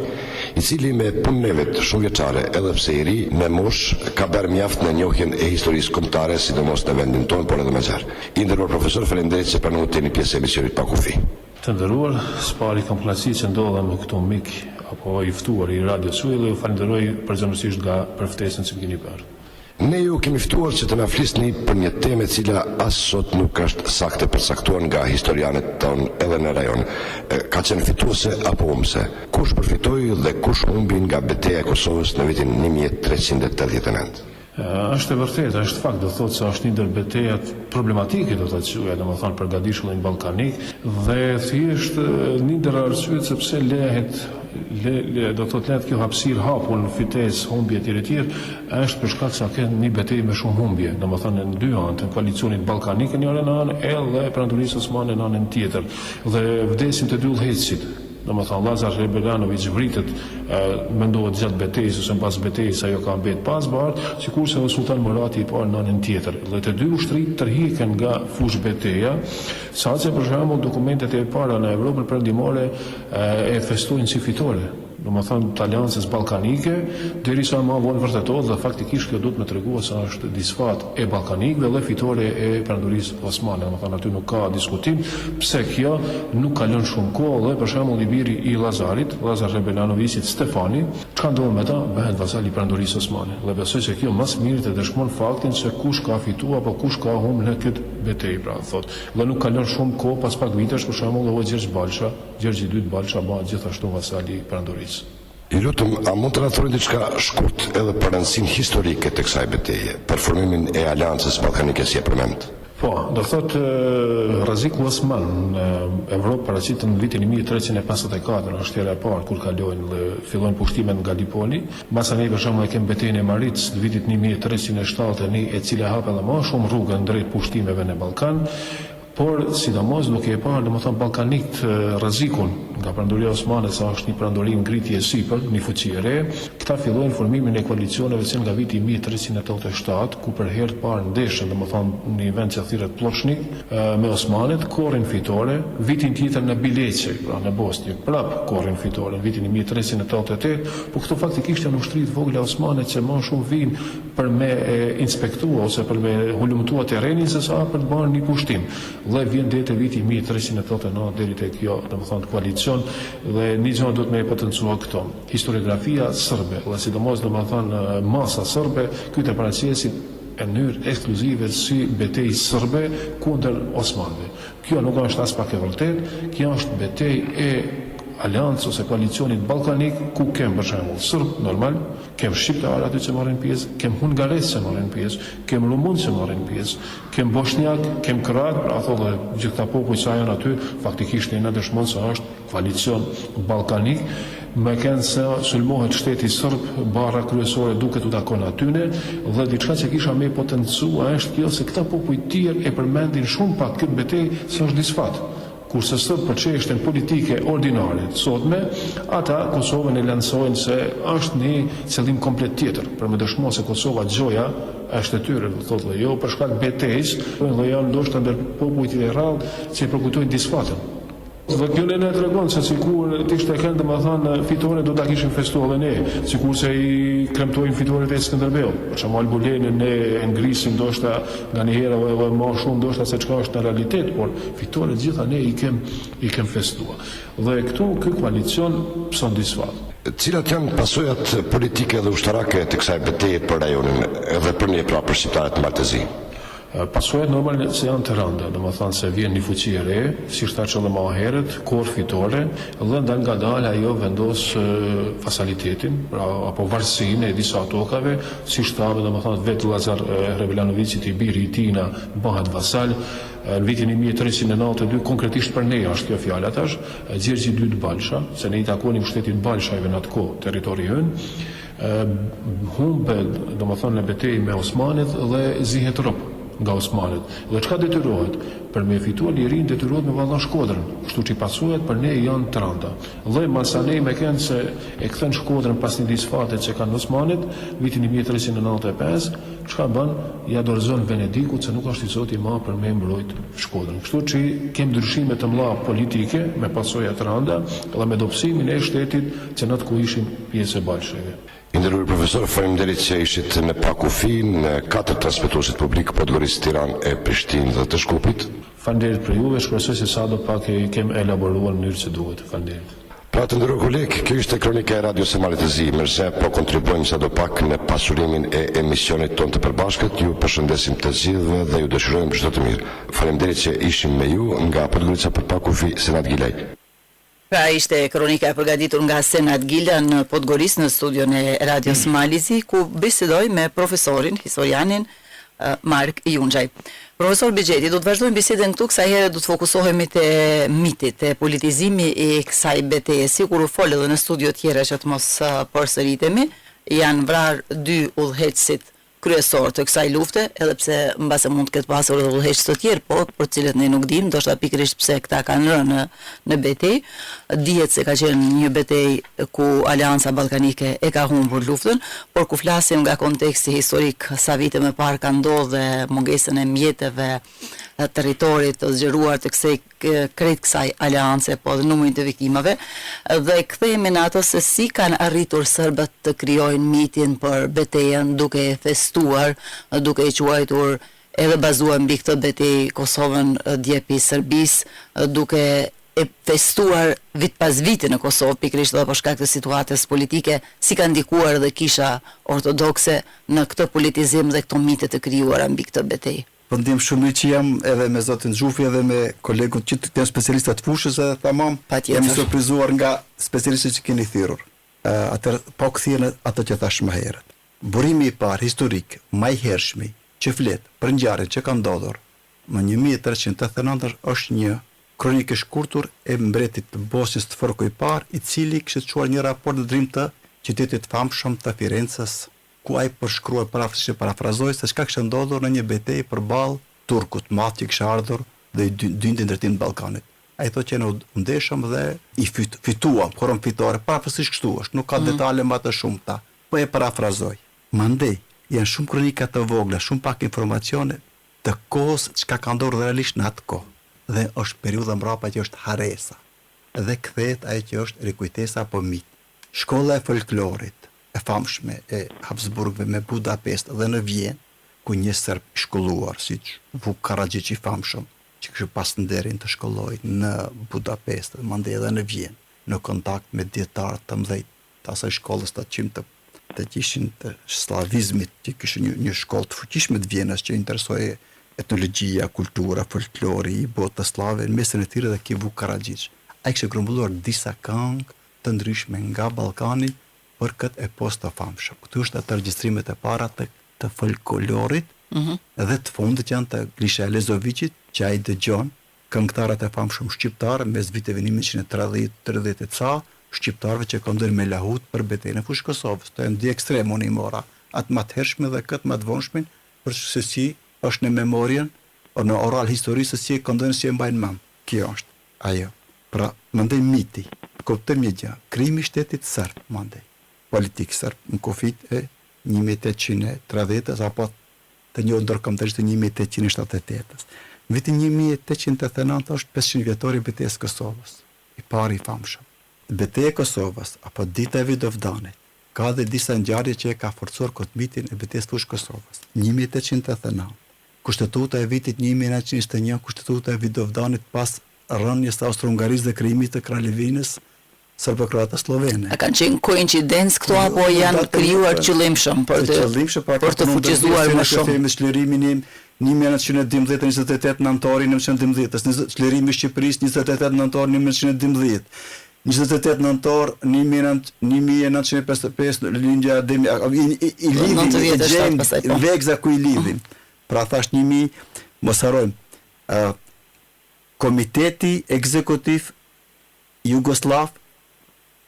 i cili me punën e vet shumë vjeçare, edhe pse i ri, në moshë ka bërë mjaft në njohjen e historisë kombëtare, sidomos në vendin tonë, por edhe më gjerë. I nderuar profesor, faleminderit se pranoi të jeni pjesë e emisionit Pa Kufi. Të nderuar, s'pari kam kënaqësi që ndodhem me këto mik apo i ftuar i Radio Suaj dhe ju falenderoj përgjithësisht për ftesën që më keni bërë. Ne ju kemi ftuar që të na flisni për një temë e cila as sot nuk është saktë përcaktuar nga historianët tonë edhe në rajon. Ka qenë fituese apo humbse? Kush përfitoi dhe kush humbi nga betejë e Kosovës në vitin 1389? Është e vërtetë, është fakt, do thotë se është një ndër betejat problematike, do ta quaj, domethënë për gatishmërin ballkanik dhe thjesht një ndër arsyet sepse do thotë lehet kjo hapësirë hapur në fites, humbje etj. Është për shkak se ka një betejë me shumë humbje, domethënë në dy anë të koalicionit ballkanik në njërin anë edhe Perandorisë Osmane në anën tjetër dhe vdesin të dy udhëheqësit. Domethënë Lazar Rebelanović vritet, mendohet gjatë betejës ose pas betejës ajo ka mbet pas bardh, sikurse edhe Sultan Murati i parë në anën tjetër. Dhe të dy ushtrit tërhiqen nga fush beteja, saqë për shembull dokumentet e para në Evropën Perëndimore e festojnë si fitore. domethënë të aleancës ballkanike, derisa më vonë vërtetohet dhe faktikisht kjo duhet më tregua se është disfat e ballkanikëve dhe fitore e perandorisë osmane. Domethënë aty nuk ka diskutim pse kjo nuk kalon shumë kohë dhe për shembull i biri i Lazarit, Lazar Rebelanovicit Stefani, çka ndodh me ta, bëhet vasal i perandorisë osmane. Dhe besoj se kjo më së miri të dëshmon faktin se kush ka fituar apo kush ka humbur në këtë betejë, pra thotë. Dhe nuk kalon shumë kohë, pas pak vitesh për shembull edhe Gjergj II Balsha bëhet gjithashtu vasal i perandorisë. I lutem, a mund të na thoni diçka shkurt edhe për rëndësinë historike të kësaj betejë, për formimin e Aleancës Ballkanike si e përmend? Po, do thotë rreziku osman në Evropë paraqiten në vitin 1354, është hera e parë kur kalojnë dhe fillojnë pushtimet nga Gallipoli. Mbas anëj për shembull e kem betejën e Maritës në vitin 1371, e cila hap edhe më shumë rrugën drejt pushtimeve në Ballkan. Por sidomos duke e parë domethënë ballkanikët rrezikun nga perandoria osmane sa është një perandori ngritje e sipër, një fuqi e re, këta fillojnë formimin e koalicioneve që nga viti 1387, ku për herë të parë ndeshën domethënë në event që thirret Ploshnik me osmanet, korrin fitore, vitin tjetër në Bileqe, pra në Bosnjë, prap korrin fitore në vitin 1388, por këto faktikisht janë ushtrit vogla osmane që më shumë vinë për me inspektua ose për me hulumtua terrenin se sa për të bërë një pushtim. Dhe vjen deri te viti 1389 deri te kjo, domethënë koalicion, dhe një gjë duhet me potencuar këto. Historiografia serbe, dhe sidomos domethënë masa serbe, këtë paraqisin në mënyrë ekskluzive si betejë serbe kundër osmanëve. Kjo nuk është as pak e vërtetë, kjo është betejë e aleancë ose koalicionit ballkanik ku kem për shembull serb normal, kem shqiptar aty që marrin pjesë, kem hungaresë që marrin pjesë, kem rumun që marrin pjesë, kem bosnjak, kem kroat, pra thonë gjithë këta popull që janë aty, faktikisht në dëshmon se është koalicion ballkanik. Me kënë se sulmohet shteti serb, barra kryesore duket u takon atyne, dhe diçka që kisha me potencua është kjo se këta popull tjerë e përmendin shumë pak këtë betejë se është disfat. Kurse sot për çështjen politike ordinare sotme, ata Kosovën e lansojnë se është një qëllim komplet tjetër, për me dëshmuar se Kosova gjoja është e tyre, thotë dhe jo për shkak betejës, dhe janë ndoshta ndër popujt e rrallë që e përkutojnë disfatën. Dhe kjo ne tregon se sikur t'ishte kënd domethënë fitore do ta kishin festuar edhe ne, sikur se i kremtojnë fitoret e Skënderbeut. Për shembull Albulenin ne ngrisim ndoshta nganjëherë edhe më shumë ndoshta se çka është në realitet, por fitoret gjitha ne i kem festuar. Dhe këtu ky koalicion pson disfat. Cilat janë pasojat politike dhe ushtarake të kësaj betejë për rajonin edhe për ne pra për shqiptarët në Maltezi? Pasojat normal se janë të rënda, domethënë se vjen një fuqi e re, si shtaç edhe më herët, korë fitore, dhe ndal ngadalë ajo vendos fasalitetin, pra apo varësinë e disa tokave, si shtave domethënë vetë Lazar Rebelanovicit i biri i tina bëhet vasal. Në vitin 1392 konkretisht për ne është kjo fjalë atash, Gjergj II Balsha, se ne i takonim shtetin Balshajve në atë kohë territori ynë, humbe domethënë në betejë me osmanët dhe zihet rrop nga osmanët. Dhe çka detyrohet? Për me fituar lirinë detyrohet me vallë Shkodrën. Kështu që pasojat për ne janë të rënda. Dhe masanej me kënë se e kthen Shkodrën pas një disfatet që kanë osmanët, vitin 1395, çka bën? Ja dorëzon Venedikut se nuk është i zoti më për me mbrojt Shkodrën. Kështu që kem ndryshime të mëdha politike me pasoja të rënda dhe me dobësimin e shtetit që në të ku ishin pjesë e Balshajve. Nderuar profesor, faleminderit që ishit në Pakufi në 4 transmetuesit publik Podgorisë, Tiranë e Prishtinë dhe të Shkupit. Faleminderit për juve, shpresoj se sado pak e kem elaboruar në mënyrë që duhet. Faleminderit. Pra të nderuar koleg, kjo ishte kronika e radios së Maltezi, mirëse po kontribuojmë sado pak në pasurimin e emisionit ton të përbashkët. Ju përshëndesim të gjithëve dhe ju dëshirojmë çdo të mirë. Faleminderit që ishim me ju nga Podgorica për Pakufi, Senat Gilaj. Pra ishte kronika e përgatitur nga Senat Gila në Podgorisë në studion e Radios Maltezi, ku bisedoj me profesorin, historianin Mark Junxhaj. Profesor Bigjeti, do të vazhdojmë bisedën këtu, kësaj herë do të fokusohemi te mitit, te politizimi i kësaj betejë. Sikur u fol edhe në studio tjera që të mos përsëritemi, janë vrarë 2 udhëheqësit kryesor të kësaj lufte, edhe pse mbase mund të ketë pasur edhe udhëheqës të tjerë, po për të cilët ne nuk dimë, ndoshta pikërisht pse këta kanë rënë në betejë. Dihet se ka qenë një betejë ku Aleanca Ballkanike e ka humbur luftën, por ku flasim nga konteksti historik, sa vite më parë ka ndodhur dhe mungesën e mjeteve territorit të zgjeruar të krejt kësaj aleance, po dhe numrin të viktimave, dhe kthehemi në ato se si kanë arritur serbët të krijojnë mitin për betejën duke e festuar, duke e quajtur edhe bazuar mbi këtë betejë Kosovën djepi Serbisë, duke e festuar vit pas viti në Kosovë, pikërisht edhe për shkak të situatës politike, si ka ndikuar edhe Kisha Ortodokse në këtë politizim dhe këto mite të krijuara mbi këtë betejë. Pëndim shumë që jam edhe me zotin Xhufi edhe me kolegun që të janë specialistat fushës edhe tamam, jam surprizuar nga specialistët që keni thirrur. Atër po kthien ato që thash më herët. Burimi i parë historik, më i hershëm, që flet për ngjarjen që ka ndodhur më 1389 është një kronikë e shkurtur e mbretit të Bosnjës të Forko i parë, i cili kishte çuar një raport në drim të qytetit famshëm të Firencës, ku ai përshkruaj parafrazoi se çka kishte ndodhur në një betejë përballë turkut madh që kishte ardhur dhe i dyntën ndërtimin e Ballkanit. Ai thotë që ne u ndeshëm dhe i fituam, koron fitore, pavarësisht kështu është, nuk ka detale më të shumta, po e parafrazoj. Mandej janë shumë kronika të vogla, shumë pak informacione të kohës çka ka ndodhur realisht në atë kohë. Dhe është periudha mbrapa që është haresa. Dhe kthehet ajo që është rikujtesa apo mit. Shkolla e folklorit e famshme e Habsburgëve me Budapest dhe në Vjenë, ku një serb i shkolluar siç Vuk Karadžić i famshëm, që kishte pas nderin të shkolloj në Budapest, mandej edhe në Vjenë, në kontakt me dietarë të mëdhenj të asaj shkollës të kishin të slavizmit, që kishin një shkollë të fuqishme të Vjenës që interesoi etnologjia, kultura, folklori i botës slave, në mesën e tyre dhe ki Vuk Karadžić. Ai kishte grumbulluar disa këngë të ndryshme nga Ballkani për këtë epos të famshëm. Këtu është ato regjistrimet e para të folklorit dhe të fundit janë të Grisha Elezovicit, që ai dëgjon këngëtarët e famshëm shqiptar mes viteve 1930 e ca, shqiptarëve që këndojnë me lahut për betejën e fushës Kosovës. Të janë dy ekstrem unë i mora, atë më të hershme dhe këtë më të vonshme, për se si është në memorien, o në oral historisë si e këndojnë si e mbajnë mam. Kjo është ajo. Pra, mandej miti, kuptojmë një gjë, krijimi i shtetit serb, mandej, politik serb, në kufit e 1830-s, apo të një ndërkombëtarisht të 1878-s. Në vitin 1889 është 500 vjetori i betejës Kosovës, i pari i famshëm. Beteja e Kosovës, apo dita e Vidovdanit, ka dhe disa ngjarje që e ka forcuar këtë mitin e betejës fushës Kosovës. 1889. Kushtetuta e vitit 1921, kushtetuta e Vidovdanit pas rënjes së Austro-Hungarisë dhe krijimit të Kraljevinës Serbo-Kroate Slovene. A kanë qenë koincidencë këto apo janë krijuar qëllimshëm për të fuqizuar më shumë? Kemi çlirimin e 1912-28 nëntori 1912, çlirimi i Shqipërisë 28 nëntor 1912. 28 nëntor 1955 lindja i lidhim vegza ku i lidhim. Pra thash 1000, mos harrojmë, Komiteti Ekzekutiv Jugoslav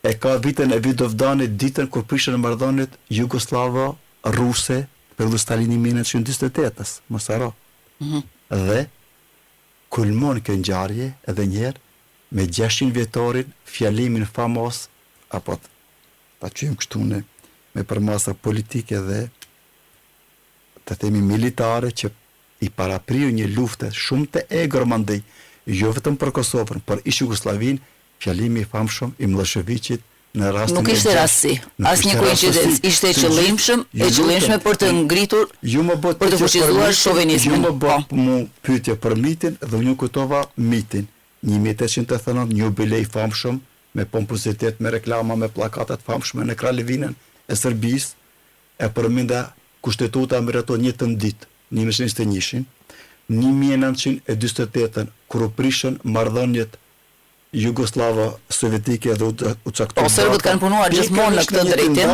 e ka vitën e Vidovdanit, ditën kur prishën marrëdhëniet jugoslavo-ruse për Stalin 1948-s, mos harro. Dhe kulmon kjo ngjarje edhe një herë me 600 vjetorin fjalimin famos, apo ta quajmë kështu me përmasa politike dhe të themi militare, që i parapriu një lufte shumë të egër mandej, jo vetëm për Kosovën, për ish Jugoslavinë, fjalimi i famshëm i Miloševićit në rastin nuk ishte rasti, asnjë koincidencë, ishte qëllimshme për të ngritur, për të fuqizuar shovinizmin. Ju më bë mu pyetje për mitin dhe unë kujtova mitin. 1889, një jubilej famshëm me pompozitet, me reklama, me plakatat famshme në Kraljevinën e Serbisë, e përmenda kushtetuta miraton një të ditë, 1921, 1948, kur u prishën marrëdhëniet jugoslavo-sovjetike dhe u caktuan. Po serbët kanë punuar gjithmonë në këtë drejtim.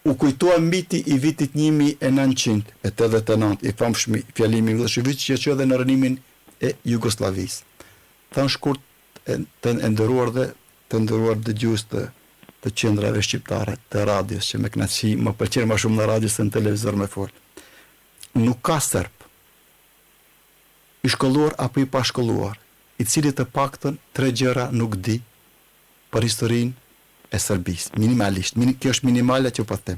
U kujtua miti i vitit 1989, i famshëm fjalimi i Miloševićit që edhe në rënimin e Jugosllavisë. Thanë shkurt të nderuar dëgjues të qendrave shqiptare të radios, që me kënaqësi më pëlqen më shumë në radio se në televizor me fol. Nuk ka serb i shkolluar apo i pashkolluar, i cili të paktën 3 gjëra nuk di për historinë e Serbisë, minimalisht. Kjo është minimale që po them.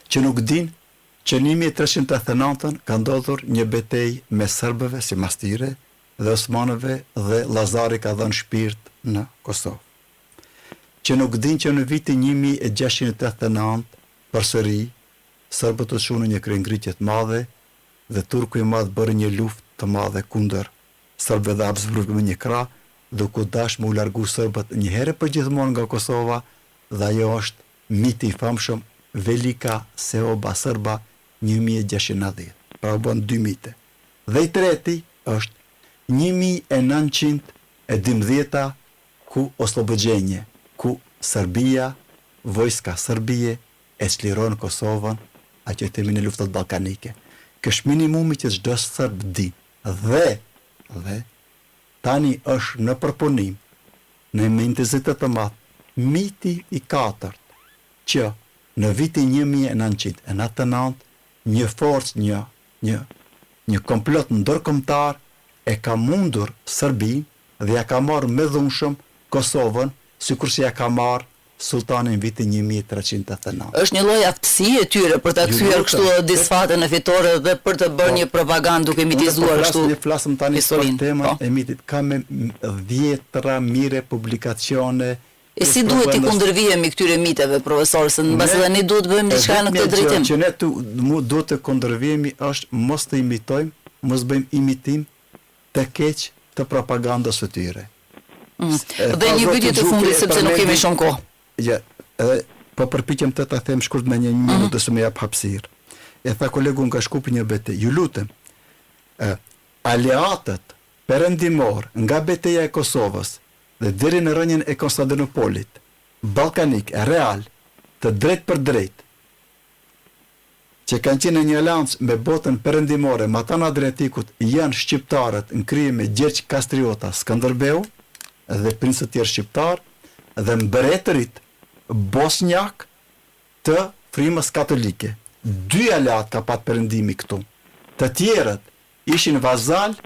Që nuk din që 1389 ka ndodhur një betejë me serbëve si Mastire dhe osmanëve dhe Llazari ka dhënë shpirt në Kosovë. Që nuk din që në vitin 1689 përsëri serbët u shunë një kryenngritje të madhe dhe turku i madh bëri një luftë të madhe kundër serbëve dhe Habsburgëve me një krah, duke dash me u largu serbët një herë për gjithmonë nga Kosova, dhe ajo është miti i famshëm Velika Seoba Srba 1690. Pra u bën 2 mite. Dhe i treti është 1912 ku Oslobodjenje, ku Serbia, vojska Serbie e çliron Kosovën, aqë temi në luftat ballkanike. Kësh minimumi që çdo serb di. Dhe tani është në përpunim në me intensitet të madh miti i katërt që në vitin 1999 një forcë, një komplot ndërkombëtar e ka mundur Serbinë dhe ja ka marrë me dhunshëm Kosovën, sikur si ja ka marrë sultanin vitin 1389. Është një lloj aftësie e tyre për ta kthyer kështu disfatën e fitore dhe për të bërë një propagandë duke mitizuar kështu. Ne flasim tani për temën e mitit. Ka me 10 mire publikacione. E si duhet të kundërvihemi këtyre miteve, profesor, se mbas edhe ne duhet të bëjmë diçka në këtë drejtim. Që ne duhet të kundërvihemi është mos të imitojmë, mos bëjmë imitim të keq të propagandës së tyre. Dhe një pyetje të fundit sepse nuk kemi shumë kohë. Ja, po përpiqem të ta them shkurt me një minutë se më jap hapësirë. E tha kolegu nga Shkupi një betejë, ju lutem, aleatët perëndimor nga betejë e Kosovës dhe deri në rënien e Konstantinopolit, ballkanik, real, të drejt për drejt, që kanë qenë një aleancë me botën perëndimore, me ata në Adriatikut, janë shqiptarët në krye me Gjergj Kastriota, Skënderbeu dhe prinsët tjerë shqiptar dhe mbretërit bosnjak të frymës katolike. 2 aleat ka pat perëndimi këtu. Të tjerët ishin vazal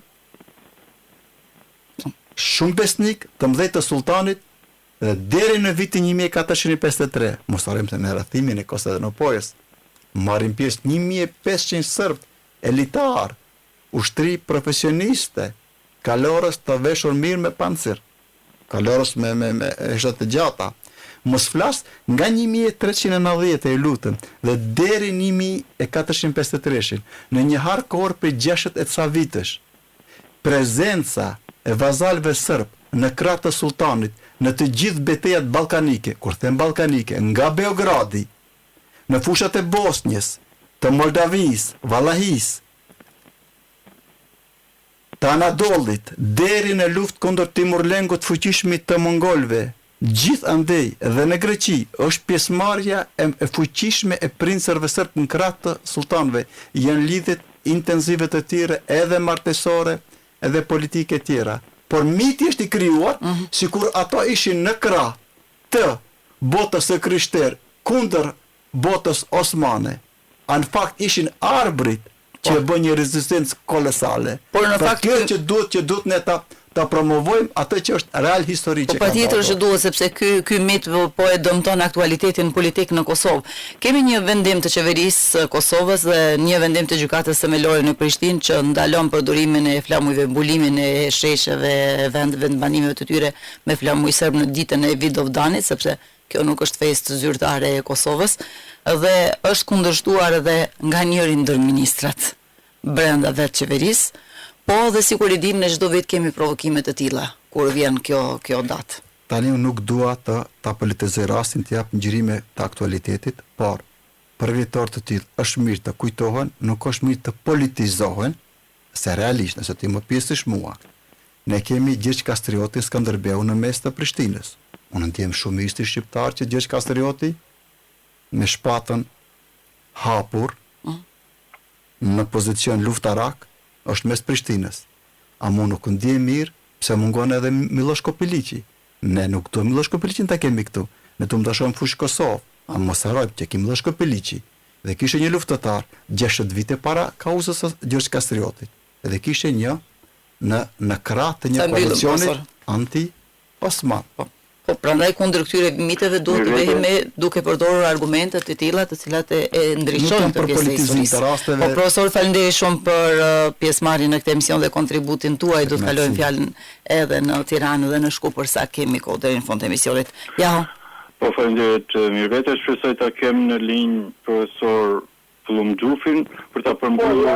shumë besnik të mëdhej të sultanit dhe deri në vitin 1453, mos harrim se në rrethimin e Konstantinopolës marrin pjesë 1500 serb elitar, ushtri profesioniste, kalorës të veshur mirë me pancir, kalorës me heshat të gjata. Mos flas nga 1390 e lutëm dhe deri 1453 në një harë kohër për 60 e ca vitesh. Prezenca e vazalve sërb në krah të sultanit në të gjithë betejat ballkanike, kur them ballkanike, nga Beogradi, në fushat e Bosnjës, të Moldavisë, Vallahis, të Anadollit, deri në luftë kundër Timurlengut fuqishmit të mongolëve, gjithandej dhe në Greqi është pjesëmarrja e fuqishme e princërve serb në krah të sultanëve, janë lidhjet intensive të tjera edhe martesore, edhe politike tjera. Por miti është i krijuar sikur ato ishin në krah të botës së krishterë kundër botës osmane. Në fakt ishin arbrit që bën një rezistencë kolosale. Por në fakt kjo që duhet ne ta promovojmë atë që është real historik. Po patjetër që duhet, sepse ky mit po e dëmton aktualitetin politik në Kosovë. Kemi një vendim të qeverisë Kosovës dhe një vendim të gjykatës themelore në Prishtinë që ndalon përdorimin e flamujve, mbulimin e shesheve, vendbanimeve të tyre me flamuj serb në ditën e Vidovdanit, sepse kjo nuk është festë zyrtare e Kosovës dhe është kundërshtuar edhe nga njëri ndër ministrat brenda vetë qeverisë. Po dhe sikur i dim, në çdo vit kemi provokime të tilla kur vjen kjo datë. Tani unë nuk dua ta politizoj rastin, të jap ngjyrime të aktualitetit, por për vjetor të tillë është mirë të kujtohen, nuk është mirë të politizohen, se realisht nëse ti më pyesësh mua, ne kemi Gjergj Kastrioti Skënderbeu në mes të Prishtinës. Unë ndjem shumë ishte shqiptar që Gjergj Kastrioti me shpatën hapur në pozicion luftarak është mes Prishtinës. A mu nuk ndje mirë, pse mungon edhe Miloš Kopiliqi. Ne nuk do Miloš Kopiliqin ta kemi këtu. Ne do ndashojmë fushë Kosovë. A mos harrojmë që ki Miloš Kopiliqi dhe kishte një luftëtar 60 vite para kauzës së Gjergj Kastriotit. Dhe kishte një në krah të një koalicioni anti-Osman. Po prandaj kundër këtyre miteve duhet të vehemi duke përdorur argumente të tilla të cilat e ndriçojnë këtë pjesë të historisë. Po profesor, faleminderit shumë për pjesëmarrjen në këtë emision dhe kontributin tuaj. Do të kalojmë fjalën edhe në Tiranë dhe në Shkup sa kemi kohë deri në fund të emisionit. Ja. Po faleminderit mirëvete, shpresoj ta kem në linjë profesor Plum Xhufin për ta përmbyllur.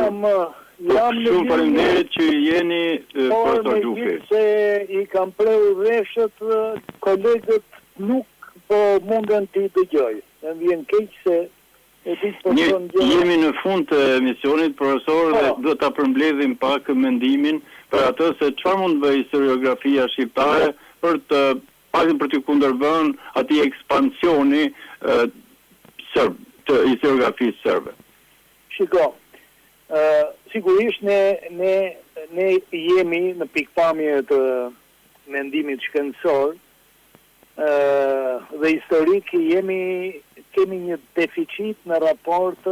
Shumë faleminderit që jeni profesor Xhufi. Se i kam prerë veshët, kolegët nuk po munden t'i dëgjoj. Më vjen keq se jemi në fund të emisionit, profesor, dhe do ta përmbledhim pak mendimin për atë se çfarë mund të bëjë historiografia shqiptare për të të kundërbën atij ekspansioni serb, të historiografisë serbe. Shiko, sigurisht ne jemi në pikpamje të mendimit shkencor dhe historik kemi një deficit në raport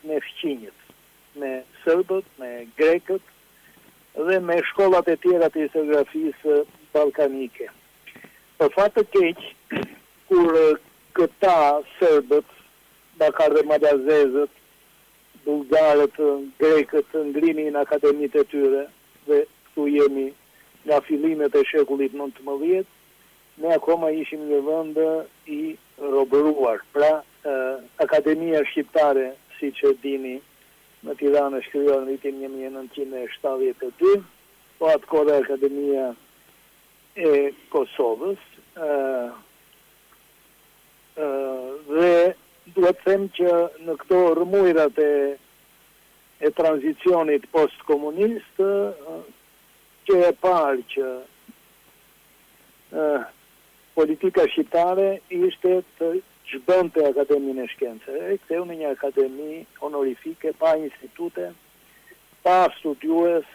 me fqinjët, me serbët, me grekët dhe me shkollat e tjera të historiografisë balkanike. Për fat të keq, kur këta serbët, bakar dhe madazezët, bulgarët, grekët, ngrinin akademitë e tyre, dhe këtu jemi nga fillimet e shekullit 19, ne akoma ishim një vend i robëruar. Pra, Akademia Shqiptare, si që dini, në Tiranë shkruar në vitin 1972, po atë kohë Akademia e Kosovës, dhe duhet them që në këto rrëmujrat e tranzicionit post-komunist, që e parë që politika shqiptare ishte të zhbënte Akademinë e Shkencave, ktheu në një akademi honorifike, pa institute, pa studiues,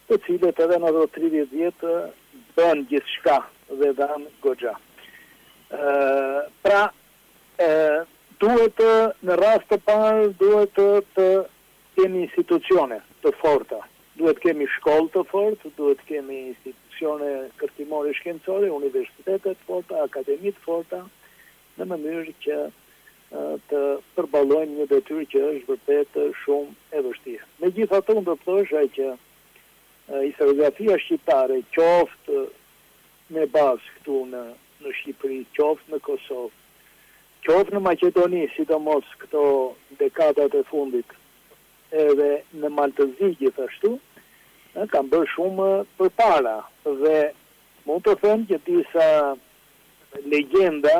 të cilët edhe në 30 vjetë bën gjithçka dhe dan goxha. Pra, duhet në rast të parë duhet të kemi institucione të forta, duhet kemi shkollë të fortë, duhet kemi institucione kërkimore shkencore, universitetet forta, akademit forta, në mënyrë që të përballojmë një detyrë që është vërtet shumë e vështirë. Megjithatë, unë do të thosh që historiografia shqiptare, qoftë me bazë këtu në Shqipëri, qoftë në Kosovë, qoftë në Maqedoni, sidomos këto dekadat e fundit, edhe në Maltëzi gjithashtu, kam bërë shumë përpara dhe mund të them që disa legjenda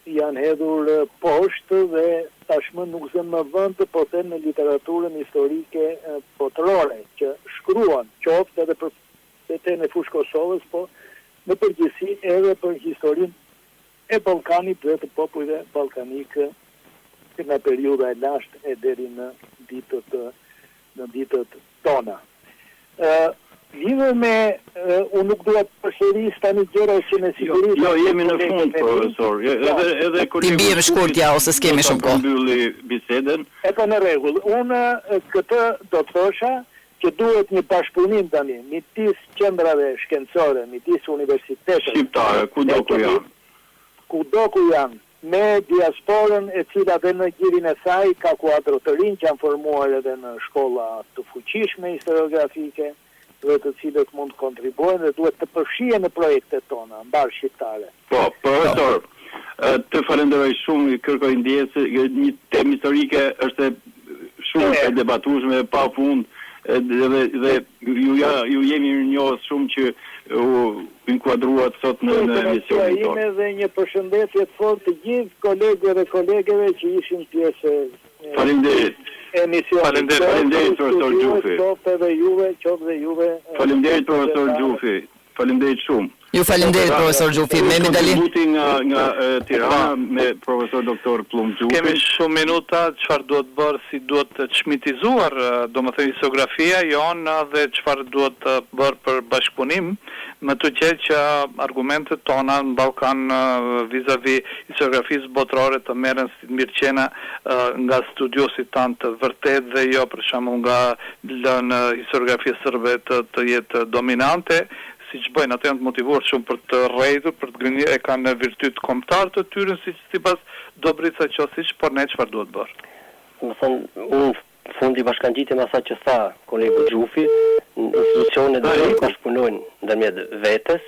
janë hedhur poshtë dhe tashmë nuk zë më vend të po them në literaturën historike botërore, që shkruan qoftë edhe për vetën e fushë Kosovës, po në përgjithësi edhe për historinë e Ballkanit dhe të popujve ballkanikë nga periudha e lashtë e deri në ditët tona. Lidhur me, unë nuk duhet përsëris tani gjëra që në siguri. Jo, jemi në fund, profesor. Edhe ti bie shkurt ja ose s'kemi shumë kohë. Mbylli bisedën. E ka në rregull. Unë këtë do të thosha që duhet një bashkëpunim tani midis qendrave shkencore, midis universiteteve shqiptare, kudo ku janë, me diasporën e cila dhe në gjirin e saj ka kuadro të rinj që janë formuar edhe në shkolla të fuqishme historiografike dhe të cilët mund të kontribuojnë dhe duhet të përfshihen në projektet tona mbar shqiptare. Po, profesor, të falenderoj shumë, kërkoj ndjesë, një temë historike është shumë e debatueshme pa fund dhe ju jemi mirënjohës shumë që u inkuadruat sot në emisionin tonë. Dhe një përshëndetje të fortë të gjithë kolegëve dhe kolegeve që ishin pjesë Faleminderit. Faleminderit profesor Xhufi. Qoftë dhe juve. Faleminderit profesor Xhufi. Faleminderit shumë. Ju faleminderit profesor Xhufi, me medalin. Nga Tirana me profesor doktor Plum Xhufi. Kemi shumë minuta, çfarë duhet bërë, si duhet të çmitizuar, domethënë historiografia jon dhe çfarë duhet të bërë për bashkëpunim, më të qetë që argumentet tona në Ballkan vis-a-vis historiografisë botërore të merren si mirëqena nga studiosit tanë të vërtet dhe jo për shembull nga lënë historiografia serbe të jetë dominante, siç bëjnë, ato janë të motivuar shumë për të rrejtur, për të gënjur, e kanë virtyt kombëtar të tyre sipas Dobrica Qosić, por ne çfarë duhet bërë? Më thonë, unë fundi bashkangjitje me asaj që tha kolegu Xhufi, institucionet do të bashkëpunojnë ndërmjet vetes,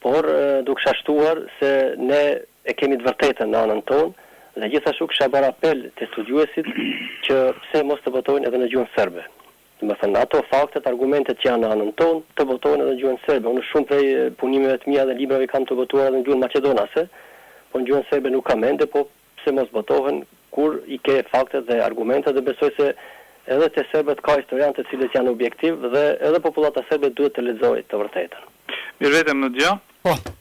por duke shashtuar se ne e kemi të vërtetën në anën tonë, dhe gjithashtu kisha bërë apel të studiuesit që pse mos të votojnë edhe në gjuhën serbe. Do të thënë, ato faktet, argumentet që janë në anën tonë, të votojnë edhe në gjuhën serbe. Unë shumë prej punimeve të mia dhe librave kam të votuar edhe në gjuhën maqedonase, po në gjuhën serbe nuk kam ende, po pse mos votohen kur i ke faktet dhe argumentet, dhe besoj se edhe te serbët ka historianë të cilët janë objektiv dhe edhe popullata serbe duhet të lexojë të vërtetën. Mirë vetëm në dëgjoj.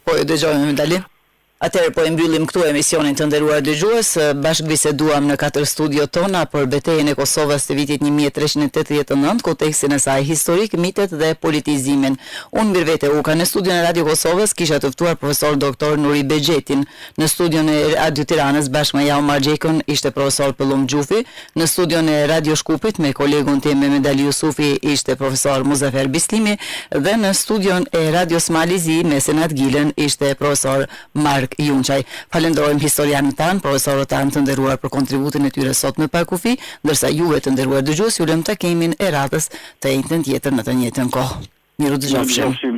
Po e dëgjojmë me Dali. Atëherë po e mbyllim këtu emisionin të nderuar dëgjues, bashkë biseduam në 4 studio tona për betejën e Kosovës të vitit 1389, kontekstin e saj historik, mitet dhe politizimin. Unë Mirvete Uka në studion e Radio Kosovës kisha të ftuar profesor doktor Nuri Bexhetin, në studion e Radio Tiranës bashkë me Jaumar Xhekun ishte profesor Pëllum Xhufi, në studion e Radio Shkupit me kolegun tim Mehmet Ali Yusufi ishte profesor Muzafer Bislimi dhe në studion e Radio Smalizi me Senat Gilen ishte profesor Mark Junçaj. Falenderojmë historianët tanë, profesorët tanë të nderuar për kontributin e tyre sot në Parkufi, ndërsa juve të nderuar dëgjues, ju lëm takimin e radhës të njëjtën tjetër në të njëjtën kohë. Miru dëgjofshim.